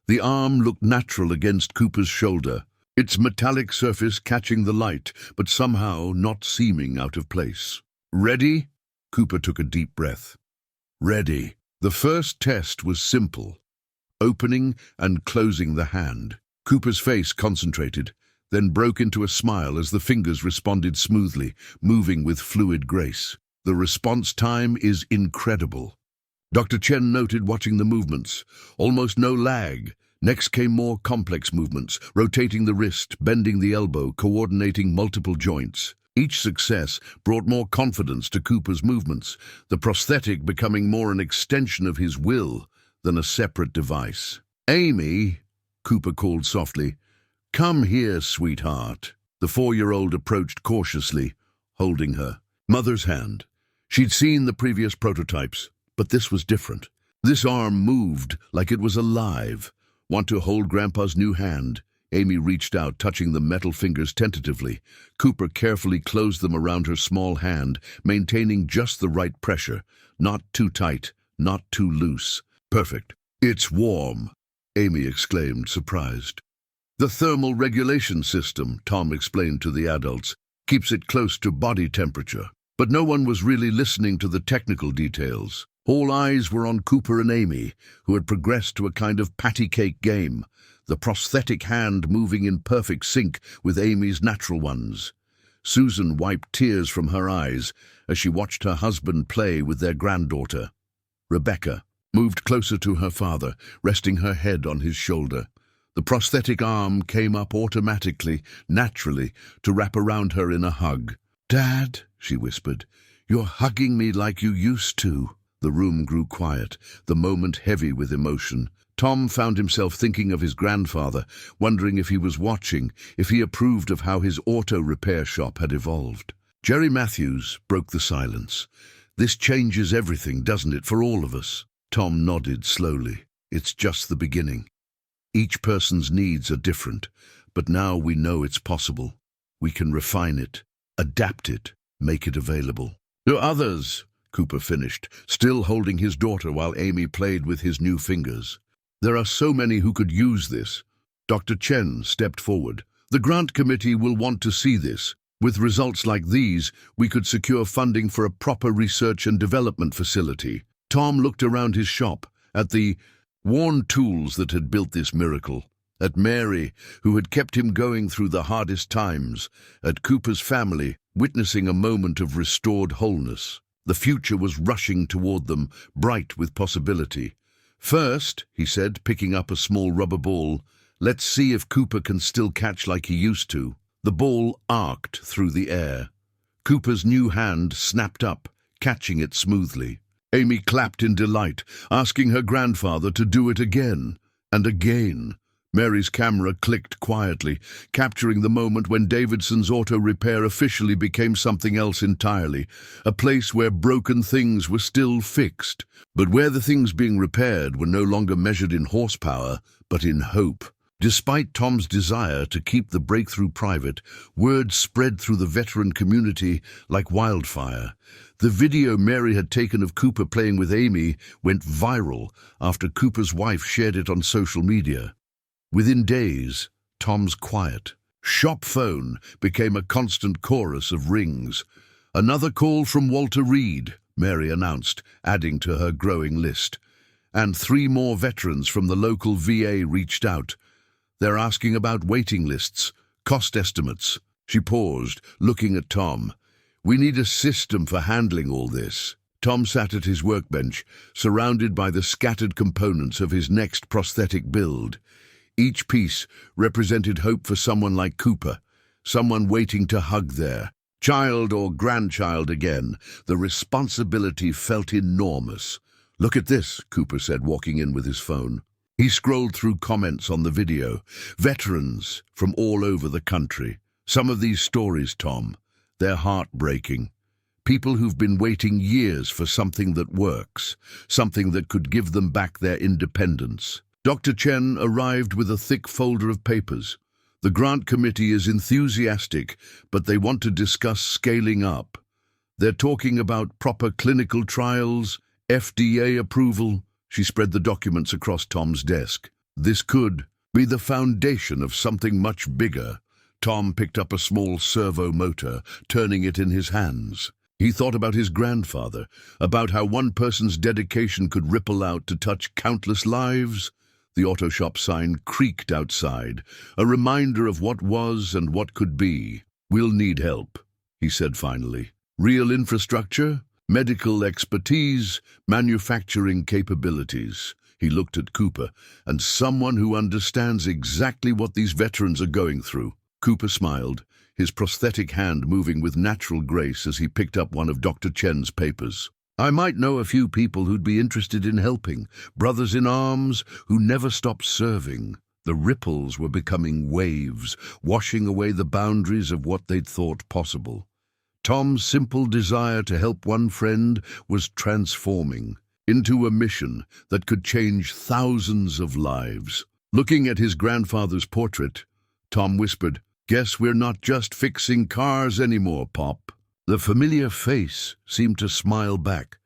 The arm looked natural against Cooper's shoulder, its metallic surface catching the light, but somehow not seeming out of place. "Ready?" Cooper took a deep breath. "Ready." The first test was simple, opening and closing the hand. Cooper's face concentrated, then broke into a smile as the fingers responded smoothly, moving with fluid grace. "The response time is incredible." Dr. Chen noted watching the movements. Almost no lag. Next came more complex movements, rotating the wrist, bending the elbow, coordinating multiple joints. Each success brought more confidence to Cooper's movements, the prosthetic becoming more an extension of his will than a separate device. "Amy," Cooper called softly, "come here, sweetheart." The 4-year-old approached cautiously, holding her mother's hand. She'd seen the previous prototypes, but this was different. This arm moved like it was alive. "Want to hold Grandpa's new hand?" Amy reached out, touching the metal fingers tentatively. Cooper carefully closed them around her small hand, maintaining just the right pressure. Not too tight, not too loose. "Perfect." "It's warm," Amy exclaimed, surprised. "The thermal regulation system," Tom explained to the adults, "keeps it close to body temperature." But no one was really listening to the technical details. All eyes were on Cooper and Amy, who had progressed to a kind of patty cake game, the prosthetic hand moving in perfect sync with Amy's natural ones. Susan wiped tears from her eyes as she watched her husband play with their granddaughter. Rebecca moved closer to her father, resting her head on his shoulder. The prosthetic arm came up automatically, naturally, to wrap around her in a hug. "Dad," she whispered, "you're hugging me like you used to." The room grew quiet, the moment heavy with emotion. Tom found himself thinking of his grandfather, wondering if he was watching, if he approved of how his auto repair shop had evolved. Jerry Matthews broke the silence. "This changes everything, doesn't it, for all of us?" Tom nodded slowly. "It's just the beginning. Each person's needs are different, but now we know it's possible. We can refine it, adapt it, make it available." "To others," Cooper finished, still holding his daughter while Amy played with his new fingers. "There are so many who could use this." Dr. Chen stepped forward. "The grant committee will want to see this. With results like these, we could secure funding for a proper research and development facility." Tom looked around his shop, at the worn tools that had built this miracle, at Mary, who had kept him going through the hardest times, at Cooper's family, witnessing a moment of restored wholeness. The future was rushing toward them, bright with possibility. "First," he said, picking up a small rubber ball, "let's see if Cooper can still catch like he used to." The ball arced through the air. Cooper's new hand snapped up, catching it smoothly. Amy clapped in delight, asking her grandfather to do it again and again. Mary's camera clicked quietly, capturing the moment when Davidson's auto repair officially became something else entirely, a place where broken things were still fixed, but where the things being repaired were no longer measured in horsepower, but in hope. Despite Tom's desire to keep the breakthrough private, word spread through the veteran community like wildfire. The video Mary had taken of Cooper playing with Amy went viral after Cooper's wife shared it on social media. Within days, Tom's quiet shop phone became a constant chorus of rings. "Another call from Walter Reed," Mary announced, adding to her growing list. And 3 more veterans from the local VA reached out. "They're asking about waiting lists, cost estimates." She paused, looking at Tom. "We need a system for handling all this." Tom sat at his workbench, surrounded by the scattered components of his next prosthetic build. Each piece represented hope for someone like Cooper, someone waiting to hug their child or grandchild again. The responsibility felt enormous. "Look at this," Cooper said, walking in with his phone. He scrolled through comments on the video. Veterans from all over the country. Some of these stories, Tom, they're heartbreaking. People who've been waiting years for something that works, something that could give them back their independence. Dr. Chen arrived with a thick folder of papers. The grant committee is enthusiastic, but they want to discuss scaling up. They're talking about proper clinical trials, FDA approval. She spread the documents across Tom's desk. This could be the foundation of something much bigger. Tom picked up a small servo motor, turning it in his hands. He thought about his grandfather, about how one person's dedication could ripple out to touch countless lives. The auto shop sign creaked outside, a reminder of what was and what could be. "We'll need help," he said finally. "Real infrastructure, medical expertise, manufacturing capabilities." He looked at Cooper, "and someone who understands exactly what these veterans are going through." Cooper smiled, his prosthetic hand moving with natural grace as he picked up one of Dr. Chen's papers. "I might know a few people who'd be interested in helping, brothers in arms who never stopped serving." The ripples were becoming waves, washing away the boundaries of what they'd thought possible. Tom's simple desire to help one friend was transforming into a mission that could change thousands of lives. Looking at his grandfather's portrait, Tom whispered, "Guess we're not just fixing cars anymore, Pop." The familiar face seemed to smile back,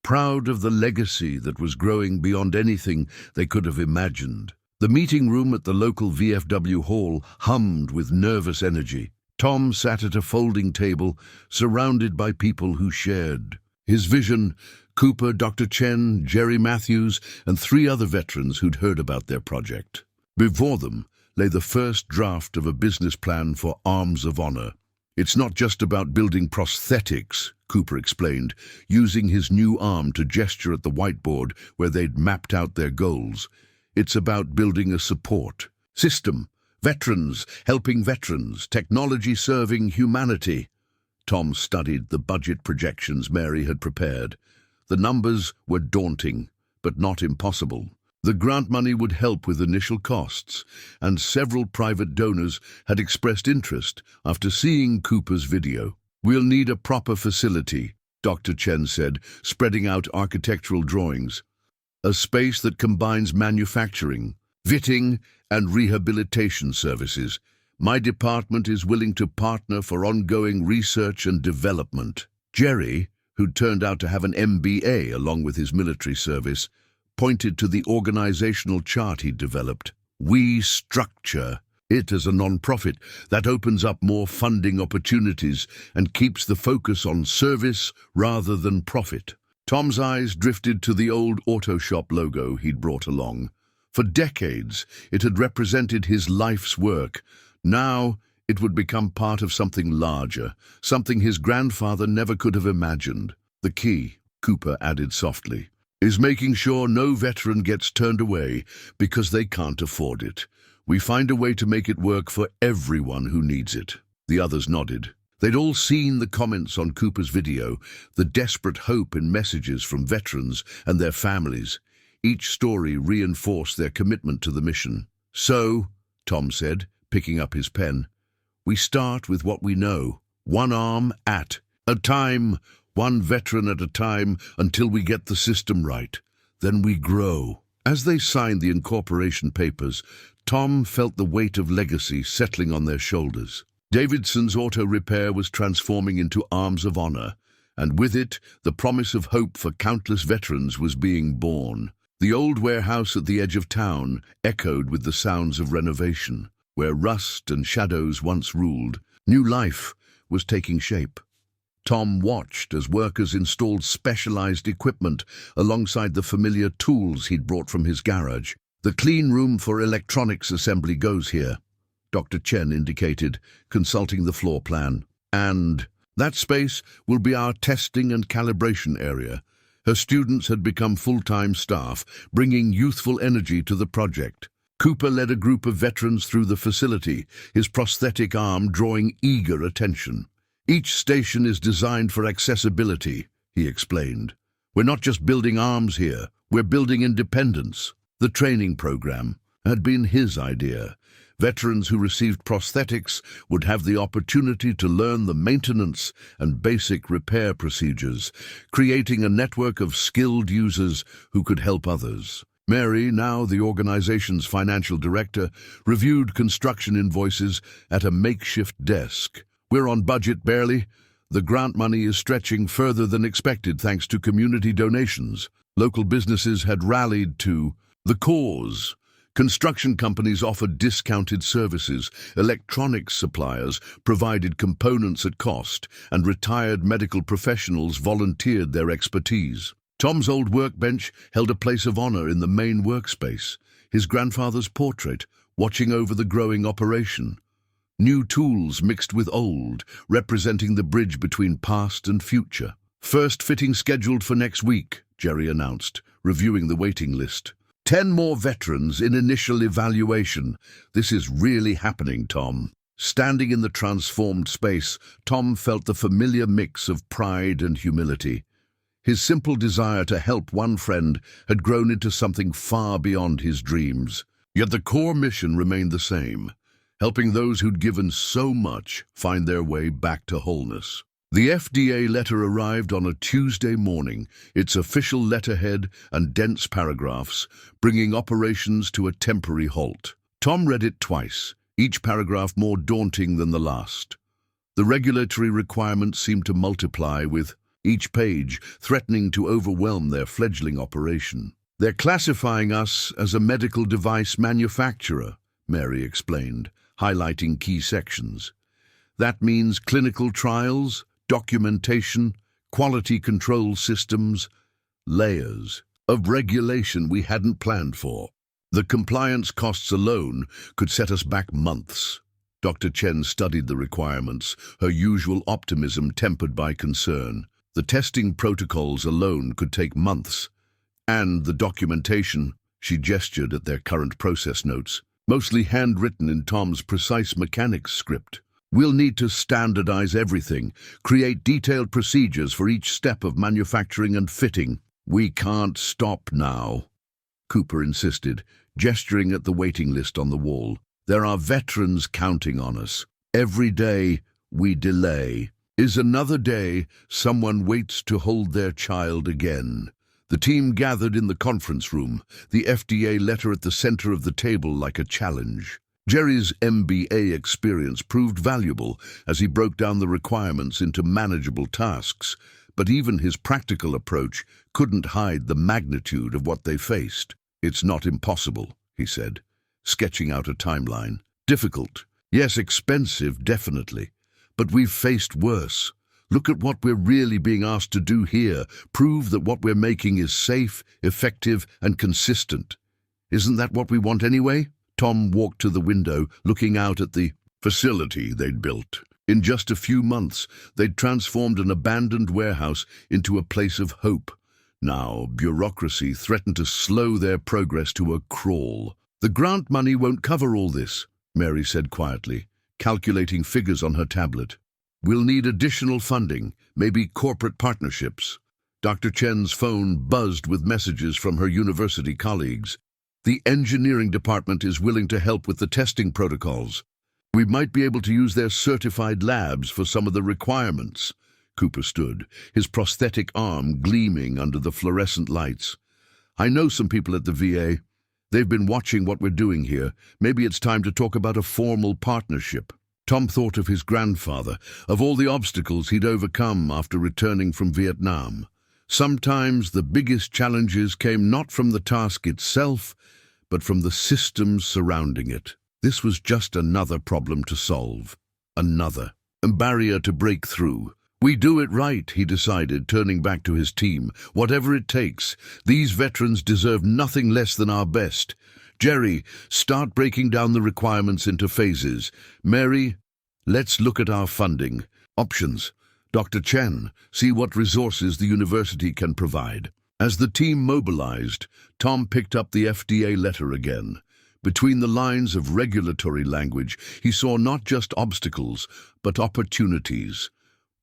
proud of the legacy that was growing beyond anything they could have imagined. The meeting room at the local VFW hall hummed with nervous energy. Tom sat at a folding table, surrounded by people who shared his vision: Cooper, Dr. Chen, Jerry Matthews, and 3 other veterans who'd heard about their project. Before them lay the first draft of a business plan for Arms of Honor. "It's not just about building prosthetics," Cooper explained, using his new arm to gesture at the whiteboard where they'd mapped out their goals. "It's about building a support system, veterans helping veterans, technology serving humanity." Tom studied the budget projections Mary had prepared. The numbers were daunting, but not impossible. The grant money would help with initial costs, and several private donors had expressed interest after seeing Cooper's video. "We'll need a proper facility," Dr. Chen said, spreading out architectural drawings. "A space that combines manufacturing, fitting, and rehabilitation services. My department is willing to partner for ongoing research and development." Jerry, who turned out to have an MBA along with his military service, pointed to the organizational chart he'd developed. "We structure it as a non-profit that opens up more funding opportunities and keeps the focus on service rather than profit." Tom's eyes drifted to the old auto shop logo he'd brought along. For decades, it had represented his life's work. Now, it would become part of something larger, something his grandfather never could have imagined. "The key," Cooper added softly, "is making sure no veteran gets turned away because they can't afford it. We find a way to make it work for everyone who needs it." The others nodded. They'd all seen the comments on Cooper's video, the desperate hope in messages from veterans and their families. Each story reinforced their commitment to the mission. "So," Tom said, picking up his pen, "we start with what we know. One arm at a time, one veteran at a time, until we get the system right. Then we grow." As they signed the incorporation papers, Tom felt the weight of legacy settling on their shoulders. Davidson's auto repair was transforming into Arms of Honor, and with it, the promise of hope for countless veterans was being born. The old warehouse at the edge of town echoed with the sounds of renovation. Where rust and shadows once ruled, new life was taking shape. Tom watched as workers installed specialized equipment alongside the familiar tools he'd brought from his garage. "The clean room for electronics assembly goes here," Dr. Chen indicated, consulting the floor plan. "And that space will be our testing and calibration area." Her students had become full-time staff, bringing youthful energy to the project. Cooper led a group of veterans through the facility, his prosthetic arm drawing eager attention. "Each station is designed for accessibility," he explained. "We're not just building arms here, we're building independence." The training program had been his idea. Veterans who received prosthetics would have the opportunity to learn the maintenance and basic repair procedures, creating a network of skilled users who could help others. Mary, now the organization's financial director, reviewed construction invoices at a makeshift desk. "We're on budget barely. The grant money is stretching further than expected thanks to community donations. Local businesses had rallied to the cause. Construction companies offered discounted services, electronics suppliers provided components at cost, and retired medical professionals volunteered their expertise. Tom's old workbench held a place of honor in the main workspace, his grandfather's portrait watching over the growing operation. New tools mixed with old, representing the bridge between past and future. "First fitting scheduled for next week," Jerry announced, reviewing the waiting list. 10 more veterans in initial evaluation. "This is really happening, Tom." Standing in the transformed space, Tom felt the familiar mix of pride and humility. His simple desire to help one friend had grown into something far beyond his dreams. Yet the core mission remained the same, helping those who'd given so much find their way back to wholeness. The FDA letter arrived on a Tuesday morning, its official letterhead and dense paragraphs, bringing operations to a temporary halt. Tom read it twice, each paragraph more daunting than the last. The regulatory requirements seemed to multiply, with each page threatening to overwhelm their fledgling operation. "They're classifying us as a medical device manufacturer," Mary explained, highlighting key sections. "That means clinical trials, documentation, quality control systems, layers of regulation we hadn't planned for. The compliance costs alone could set us back months." Dr. Chen studied the requirements, her usual optimism tempered by concern. The testing protocols alone could take months, and the documentation, she gestured at their current process notes, mostly handwritten in Tom's precise mechanics script. "We'll need to standardize everything, create detailed procedures for each step of manufacturing and fitting." "We can't stop now," Cooper insisted, gesturing at the waiting list on the wall. "There are veterans counting on us. Every day we delay is another day someone waits to hold their child again." The team gathered in the conference room, the FDA letter at the center of the table like a challenge. Jerry's MBA experience proved valuable as he broke down the requirements into manageable tasks, but even his practical approach couldn't hide the magnitude of what they faced. "It's not impossible," he said, sketching out a timeline. "Difficult, yes, expensive, definitely, but we've faced worse. Look at what we're really being asked to do here, prove that what we're making is safe, effective, and consistent. Isn't that what we want anyway?" Tom walked to the window, looking out at the facility they'd built. In just a few months, they'd transformed an abandoned warehouse into a place of hope. Now, bureaucracy threatened to slow their progress to a crawl. "The grant money won't cover all this," Mary said quietly, calculating figures on her tablet. "We'll need additional funding, maybe corporate partnerships." Dr. Chen's phone buzzed with messages from her university colleagues. "The engineering department is willing to help with the testing protocols. We might be able to use their certified labs for some of the requirements." Cooper stood, his prosthetic arm gleaming under the fluorescent lights. "I know some people at the VA. They've been watching what we're doing here. Maybe it's time to talk about a formal partnership." Tom thought of his grandfather, of all the obstacles he'd overcome after returning from Vietnam. Sometimes the biggest challenges came not from the task itself, but from the systems surrounding it. This was just another problem to solve. Another. A barrier to break through. We do it right, he decided, turning back to his team. Whatever it takes, these veterans deserve nothing less than our best. Jerry, start breaking down the requirements into phases. Mary, let's look at our funding. Options. Dr. Chen, see what resources the university can provide. As the team mobilized, Tom picked up the FDA letter again. Between the lines of regulatory language, he saw not just obstacles, but opportunities.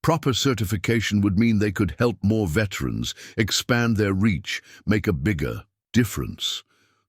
Proper certification would mean they could help more veterans, expand their reach, make a bigger difference.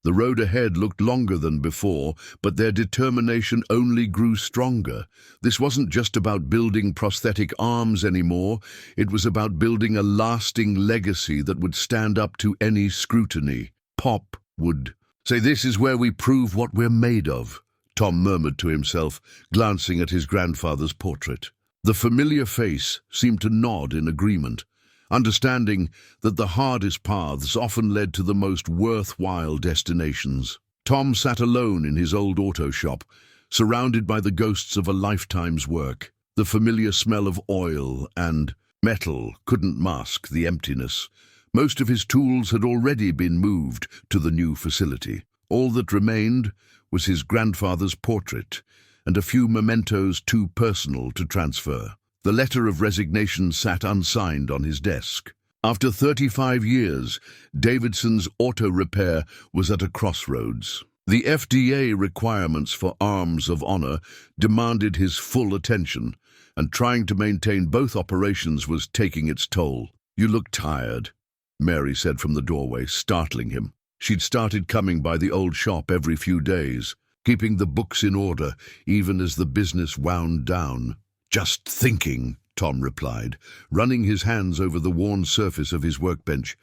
The road ahead looked longer than before, but their determination only grew stronger. This wasn't just about building prosthetic arms anymore. It was about building a lasting legacy that would stand up to any scrutiny. Pop would say, "This is where we prove what we're made of," Tom murmured to himself, glancing at his grandfather's portrait. The familiar face seemed to nod in agreement, understanding that the hardest paths often led to the most worthwhile destinations. Tom sat alone in his old auto shop, surrounded by the ghosts of a lifetime's work. The familiar smell of oil and metal couldn't mask the emptiness. Most of his tools had already been moved to the new facility. All that remained was his grandfather's portrait, and a few mementos too personal to transfer. The letter of resignation sat unsigned on his desk. After 35 years, Davidson's auto repair was at a crossroads. The FDA requirements for arms of honor demanded his full attention, and trying to maintain both operations was taking its toll. "You look tired," Mary said from the doorway, startling him. She'd started coming by the old shop every few days, keeping the books in order even as the business wound down. "Just thinking," Tom replied, running his hands over the worn surface of his workbench.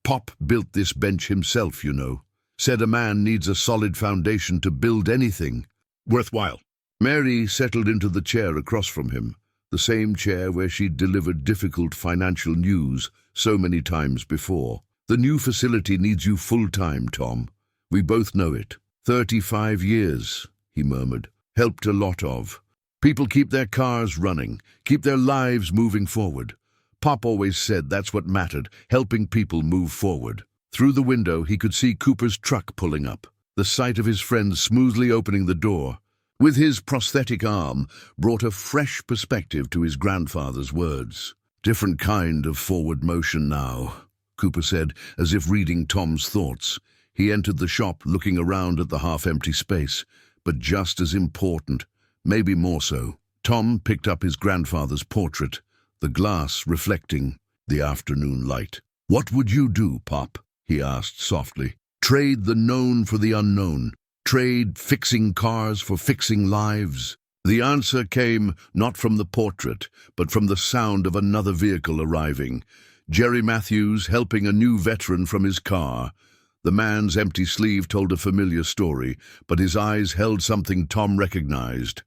"Pop built this bench himself, you know. Said a man needs a solid foundation to build anything worthwhile." Mary settled into the chair across from him, the same chair where she'd delivered difficult financial news so many times before. "The new facility needs you full-time, Tom. We both know it. 35 years, he murmured. Helped a lot of. People keep their cars running, keep their lives moving forward. Pop always said that's what mattered, helping people move forward." Through the window, he could see Cooper's truck pulling up, the sight of his friend smoothly opening the door, with his prosthetic arm, brought a fresh perspective to his grandfather's words. "Different kind of forward motion now," Cooper said, as if reading Tom's thoughts. He entered the shop, looking around at the half-empty space, but just as important, maybe more so. Tom picked up his grandfather's portrait, the glass reflecting the afternoon light. "What would you do, Pop?" he asked softly. "Trade the known for the unknown? Trade fixing cars for fixing lives?" The answer came not from the portrait, but from the sound of another vehicle arriving. Jerry Matthews helping a new veteran from his car. The man's empty sleeve told a familiar story, but his eyes held something Tom recognized.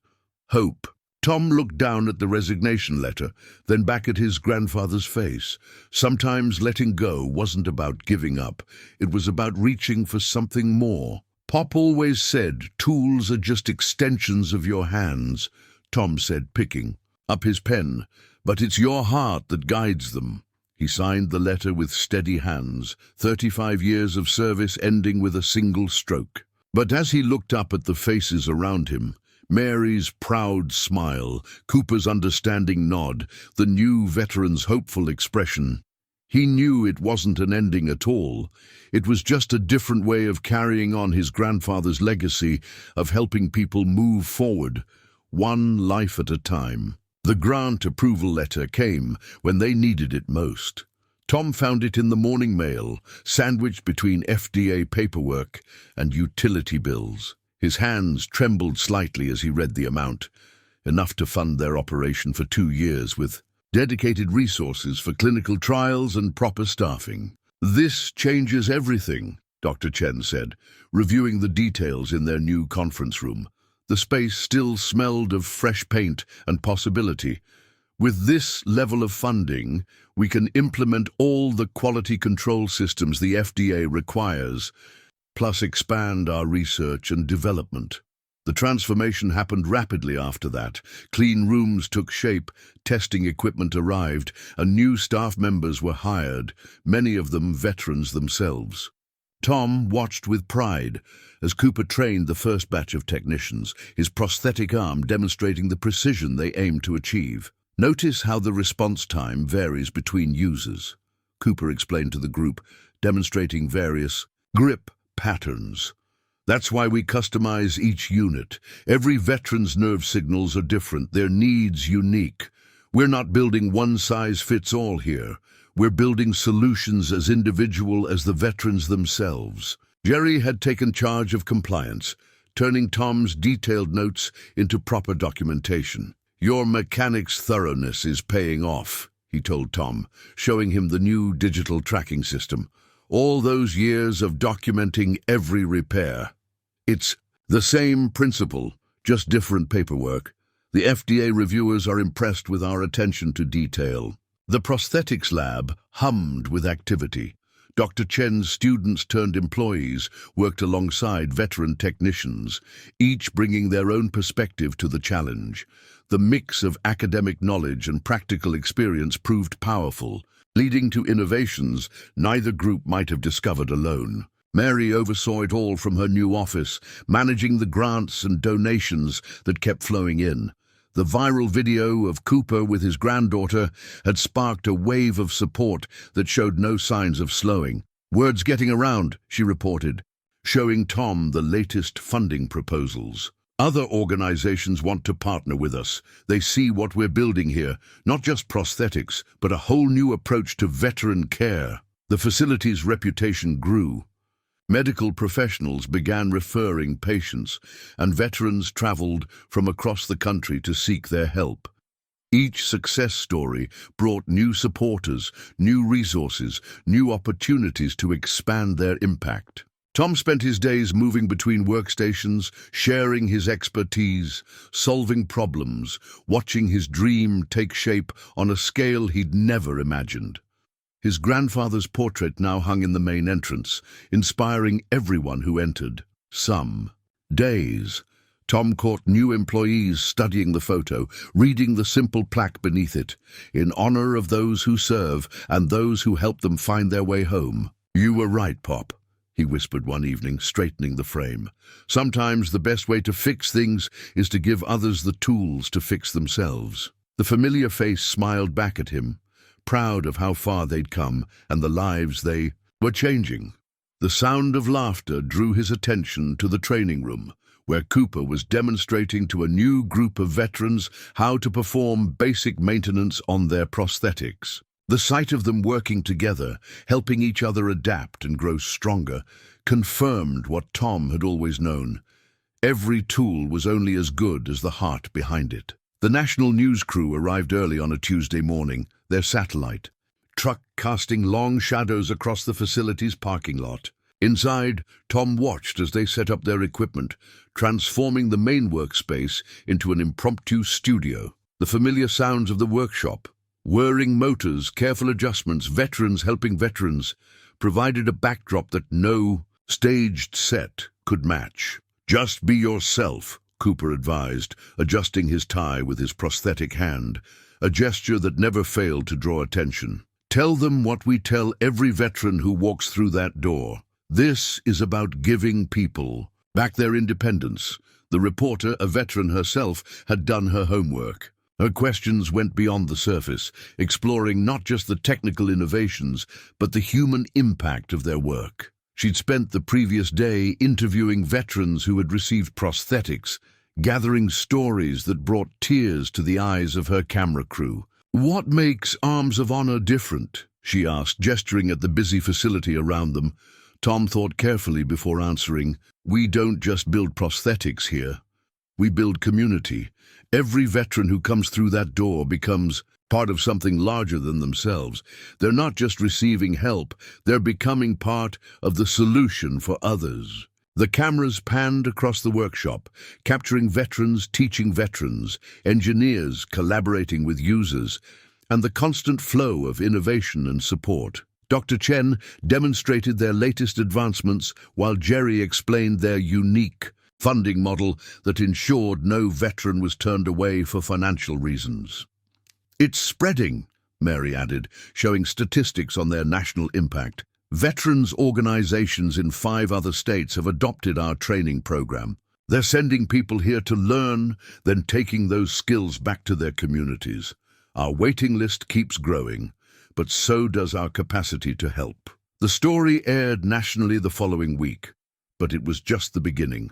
Hope. Tom looked down at the resignation letter, then back at his grandfather's face. Sometimes letting go wasn't about giving up. It was about reaching for something more. "Pop always said tools are just extensions of your hands," Tom said, picking up his pen. "But it's your heart that guides them." He signed the letter with steady hands, 35 years of service ending with a single stroke. But as he looked up at the faces around him, Mary's proud smile, Cooper's understanding nod, the new veteran's hopeful expression, he knew it wasn't an ending at all. It was just a different way of carrying on his grandfather's legacy of helping people move forward, one life at a time. The grant approval letter came when they needed it most. Tom found it in the morning mail, sandwiched between FDA paperwork and utility bills. His hands trembled slightly as he read the amount, enough to fund their operation for 2 years with dedicated resources for clinical trials and proper staffing. "This changes everything," Dr. Chen said, reviewing the details in their new conference room. The space still smelled of fresh paint and possibility. With this level of funding, we can implement all the quality control systems the FDA requires, plus expand our research and development. The transformation happened rapidly after that. Clean rooms took shape, testing equipment arrived, and new staff members were hired, many of them veterans themselves. Tom watched with pride as Cooper trained the first batch of technicians, his prosthetic arm demonstrating the precision they aimed to achieve. Notice how the response time varies between users, Cooper explained to the group, demonstrating various grip patterns. That's why we customize each unit. Every veteran's nerve signals are different, their needs unique. We're not building one-size-fits-all here. We're building solutions as individual as the veterans themselves. Jerry had taken charge of compliance, turning Tom's detailed notes into proper documentation. Your mechanics' thoroughness is paying off, he told Tom, showing him the new digital tracking system. All those years of documenting every repair. It's the same principle, just different paperwork. The FDA reviewers are impressed with our attention to detail. The prosthetics lab hummed with activity. Dr. Chen's students turned employees worked alongside veteran technicians, each bringing their own perspective to the challenge. The mix of academic knowledge and practical experience proved powerful, leading to innovations neither group might have discovered alone. Mary oversaw it all from her new office, managing the grants and donations that kept flowing in. The viral video of Cooper with his granddaughter had sparked a wave of support that showed no signs of slowing. Word's getting around, she reported, showing Tom the latest funding proposals. Other organizations want to partner with us. They see what we're building here, not just prosthetics, but a whole new approach to veteran care. The facility's reputation grew. Medical professionals began referring patients, and veterans traveled from across the country to seek their help. Each success story brought new supporters, new resources, new opportunities to expand their impact. Tom spent his days moving between workstations, sharing his expertise, solving problems, watching his dream take shape on a scale he'd never imagined. His grandfather's portrait now hung in the main entrance, inspiring everyone who entered. Some days, Tom caught new employees studying the photo, reading the simple plaque beneath it, in honor of those who serve and those who help them find their way home. "You were right, Pop," he whispered one evening, straightening the frame. "Sometimes the best way to fix things is to give others the tools to fix themselves." The familiar face smiled back at him, proud of how far they'd come and the lives they were changing. The sound of laughter drew his attention to the training room, where Cooper was demonstrating to a new group of veterans how to perform basic maintenance on their prosthetics. The sight of them working together, helping each other adapt and grow stronger, confirmed what Tom had always known. Every tool was only as good as the heart behind it. The national news crew arrived early on a Tuesday morning, their satellite truck casting long shadows across the facility's parking lot. Inside, Tom watched as they set up their equipment, transforming the main workspace into an impromptu studio. The familiar sounds of the workshop, whirring motors, careful adjustments, veterans helping veterans, provided a backdrop that no staged set could match. "Just be yourself," Cooper advised, adjusting his tie with his prosthetic hand, a gesture that never failed to draw attention. "Tell them what we tell every veteran who walks through that door. This is about giving people back their independence." The reporter, a veteran herself, had done her homework. Her questions went beyond the surface, exploring not just the technical innovations, but the human impact of their work. She'd spent the previous day interviewing veterans who had received prosthetics, gathering stories that brought tears to the eyes of her camera crew. "What makes Arms of Honor different?" she asked, gesturing at the busy facility around them. Tom thought carefully before answering. "We don't just build prosthetics here. We build community. Every veteran who comes through that door becomes part of something larger than themselves. They're not just receiving help, they're becoming part of the solution for others." The cameras panned across the workshop, capturing veterans teaching veterans, engineers collaborating with users, and the constant flow of innovation and support. Dr. Chen demonstrated their latest advancements while Jerry explained their unique funding model that ensured no veteran was turned away for financial reasons. "It's spreading," Mary added, showing statistics on their national impact. "Veterans organizations in 5 other states have adopted our training program. They're sending people here to learn, then taking those skills back to their communities. Our waiting list keeps growing, but so does our capacity to help." The story aired nationally the following week, but it was just the beginning.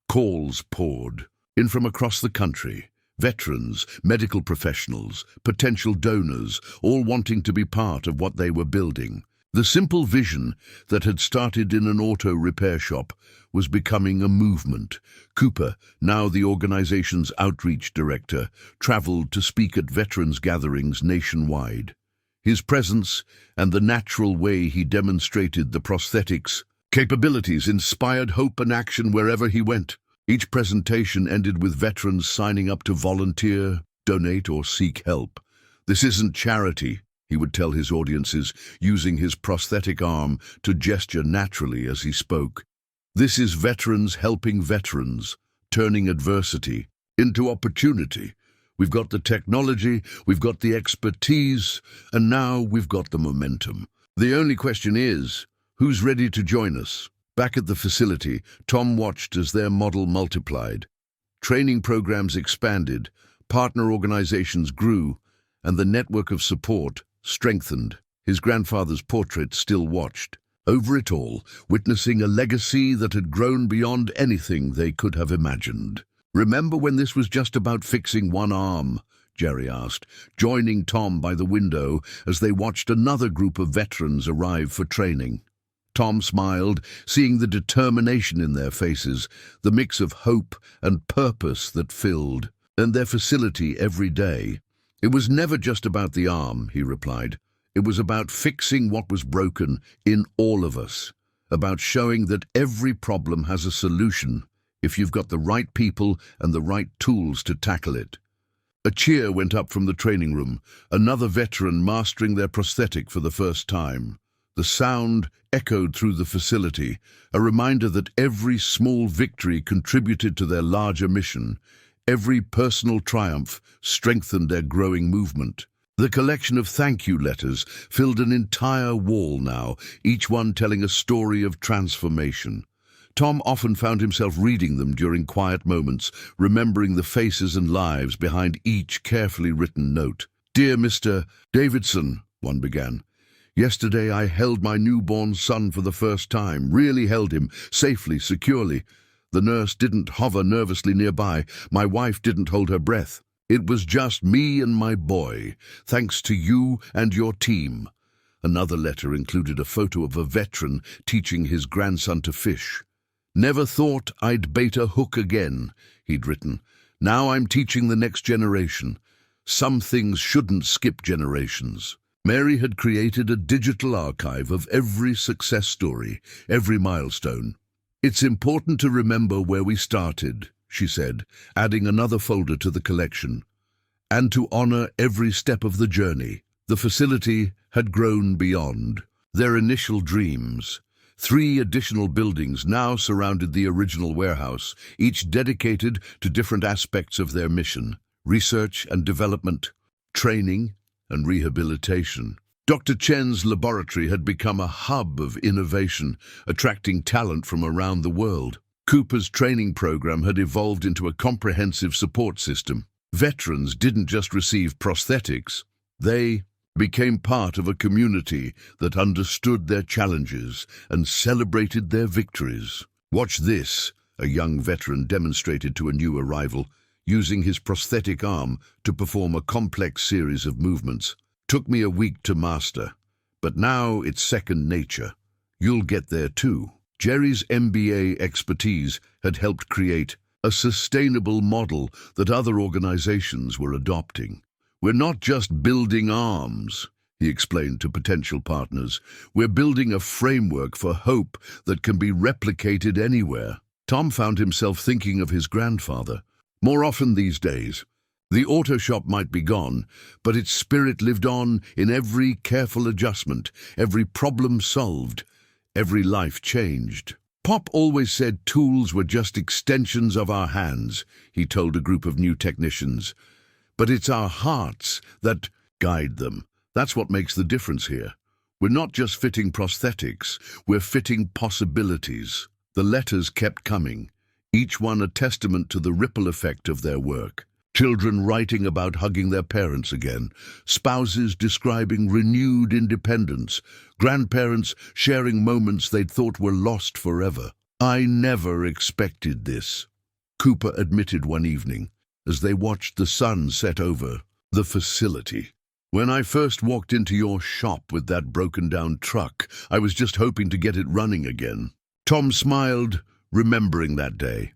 Calls poured in from across the country. Veterans, medical professionals, potential donors, all wanting to be part of what they were building. The simple vision that had started in an auto repair shop was becoming a movement. Cooper, now the organization's outreach director, traveled to speak at veterans gatherings nationwide. His presence and the natural way he demonstrated the prosthetics capabilities inspired hope and action wherever he went. Each presentation ended with veterans signing up to volunteer, donate, or seek help. "This isn't charity," he would tell his audiences, using his prosthetic arm to gesture naturally as he spoke. "This is veterans helping veterans, turning adversity into opportunity. We've got the technology, we've got the expertise, and now we've got the momentum. The only question is, who's ready to join us?" Back at the facility, Tom watched as their model multiplied. Training programs expanded, partner organizations grew, and the network of support strengthened. His grandfather's portrait still watched. Over it all, witnessing a legacy that had grown beyond anything they could have imagined. "Remember when this was just about fixing one arm?" Jerry asked, joining Tom by the window as they watched another group of veterans arrive for training. Tom smiled, seeing the determination in their faces, the mix of hope and purpose that filled their facility every day. "It was never just about the arm," he replied. "It was about fixing what was broken in all of us, about showing that every problem has a solution if you've got the right people and the right tools to tackle it." A cheer went up from the training room, another veteran mastering their prosthetic for the first time. The sound echoed through the facility, a reminder that every small victory contributed to their larger mission. Every personal triumph strengthened their growing movement. The collection of thank you letters filled an entire wall now, each one telling a story of transformation. Tom often found himself reading them during quiet moments, remembering the faces and lives behind each carefully written note. "Dear Mr. Davidson," one began. "Yesterday I held my newborn son for the first time, really held him, safely, securely. The nurse didn't hover nervously nearby. My wife didn't hold her breath. It was just me and my boy, thanks to you and your team." Another letter included a photo of a veteran teaching his grandson to fish. "Never thought I'd bait a hook again," he'd written. "Now I'm teaching the next generation. Some things shouldn't skip generations." Mary had created a digital archive of every success story, every milestone. "It's important to remember where we started," she said, adding another folder to the collection, "and to honor every step of the journey." The facility had grown beyond their initial dreams. 3 additional buildings now surrounded the original warehouse, each dedicated to different aspects of their mission: research and development, training, and rehabilitation. Dr. Chen's laboratory had become a hub of innovation, attracting talent from around the world. Cooper's training program had evolved into a comprehensive support system. Veterans didn't just receive prosthetics, they became part of a community that understood their challenges and celebrated their victories. "Watch this," a young veteran demonstrated to a new arrival, using his prosthetic arm to perform a complex series of movements. "Took me a week to master, but now it's second nature. You'll get there too." Jerry's MBA expertise had helped create a sustainable model that other organizations were adopting. "We're not just building arms," he explained to potential partners. We're building a framework for hope that can be replicated anywhere. Tom found himself thinking of his grandfather. More often these days, the auto shop might be gone, but its spirit lived on in every careful adjustment, every problem solved, every life changed. Pop always said tools were just extensions of our hands, he told a group of new technicians. But it's our hearts that guide them. That's what makes the difference here. We're not just fitting prosthetics, we're fitting possibilities. The letters kept coming, each one a testament to the ripple effect of their work. Children writing about hugging their parents again, spouses describing renewed independence, grandparents sharing moments they'd thought were lost forever. I never expected this, Cooper admitted one evening, as they watched the sun set over the facility. When I first walked into your shop with that broken-down truck, I was just hoping to get it running again. Tom smiled, remembering that day.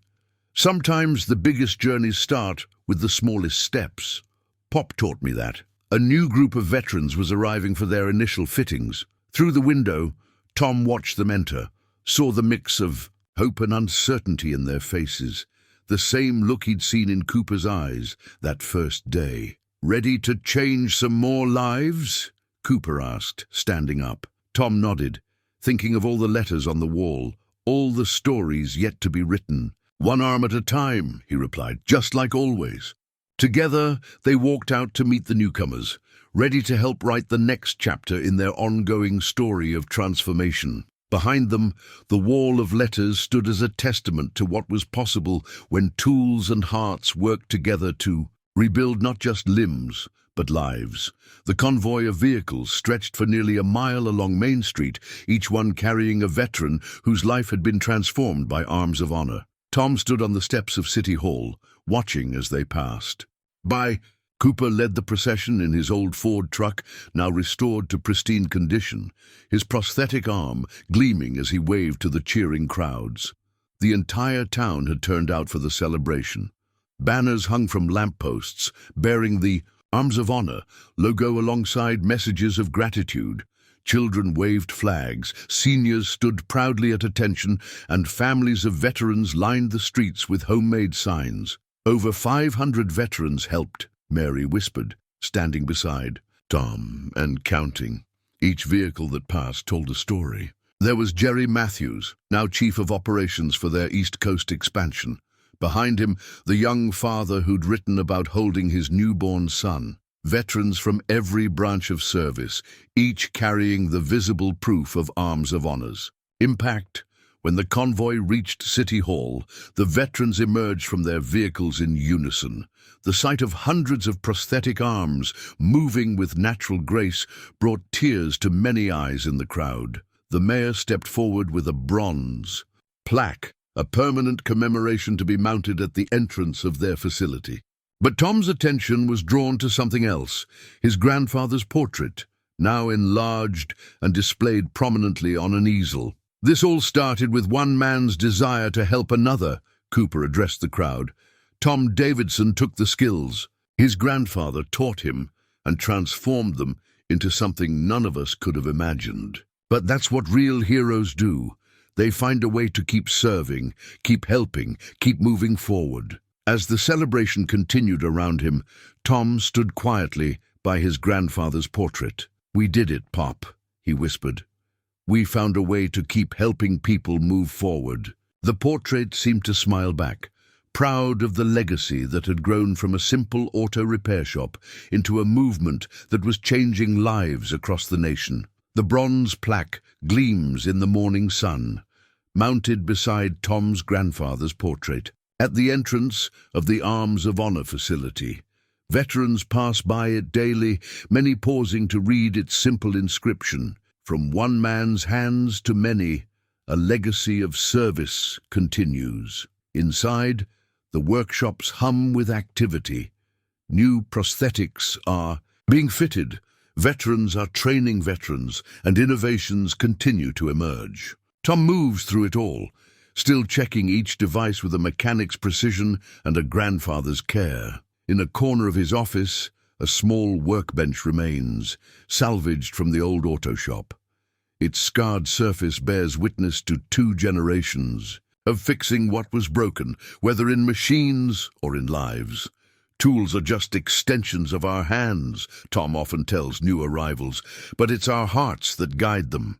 Sometimes the biggest journeys start with the smallest steps. Pop taught me that. A new group of veterans was arriving for their initial fittings. Through the window, Tom watched them enter, saw the mix of hope and uncertainty in their faces, the same look he'd seen in Cooper's eyes that first day. "Ready to change some more lives?" Cooper asked, standing up. Tom nodded, thinking of all the letters on the wall, all the stories yet to be written. "One arm at a time," he replied, "just like always." Together, they walked out to meet the newcomers, ready to help write the next chapter in their ongoing story of transformation. Behind them, the wall of letters stood as a testament to what was possible when tools and hearts worked together to rebuild not just limbs, but lives. The convoy of vehicles stretched for nearly a mile along Main Street, each one carrying a veteran whose life had been transformed by Arms of Honor. Tom stood on the steps of City Hall, watching as they passed. Cooper led the procession in his old Ford truck, now restored to pristine condition, his prosthetic arm gleaming as he waved to the cheering crowds. The entire town had turned out for the celebration. Banners hung from lampposts, bearing the Arms of Honor logo alongside messages of gratitude. Children waved flags, seniors stood proudly at attention, and families of veterans lined the streets with homemade signs. Over 500 veterans helped, Mary whispered, standing beside Tom and counting. Each vehicle that passed told a story. There was Jerry Matthews, now chief of operations for their East Coast expansion. Behind him, the young father who'd written about holding his newborn son. Veterans from every branch of service, each carrying the visible proof of Arms of Honors. Impact. When the convoy reached City Hall, the veterans emerged from their vehicles in unison. The sight of hundreds of prosthetic arms moving with natural grace brought tears to many eyes in the crowd. The mayor stepped forward with a bronze plaque, a permanent commemoration to be mounted at the entrance of their facility. But Tom's attention was drawn to something else, his grandfather's portrait, now enlarged and displayed prominently on an easel. "This all started with one man's desire to help another," Cooper addressed the crowd. "Tom Davidson took the skills his grandfather taught him and transformed them into something none of us could have imagined. But that's what real heroes do. They find a way to keep serving, keep helping, keep moving forward." As the celebration continued around him, Tom stood quietly by his grandfather's portrait. "We did it, Pop," he whispered. "We found a way to keep helping people move forward." The portrait seemed to smile back, proud of the legacy that had grown from a simple auto repair shop into a movement that was changing lives across the nation. The bronze plaque gleams in the morning sun, mounted beside Tom's grandfather's portrait. At the entrance of the Arms of Honor facility, veterans pass by it daily, many pausing to read its simple inscription. "From one man's hands to many, a legacy of service continues." Inside, the workshops hum with activity. New prosthetics are being fitted, veterans are training veterans, and innovations continue to emerge. Tom moves through it all, still checking each device with a mechanic's precision and a grandfather's care. In a corner of his office, A small workbench remains, salvaged from the old auto shop. Its scarred surface bears witness to 2 generations of fixing what was broken, whether in machines or in lives. Tools are just extensions of our hands, Tom often tells new arrivals, but it's our hearts that guide them.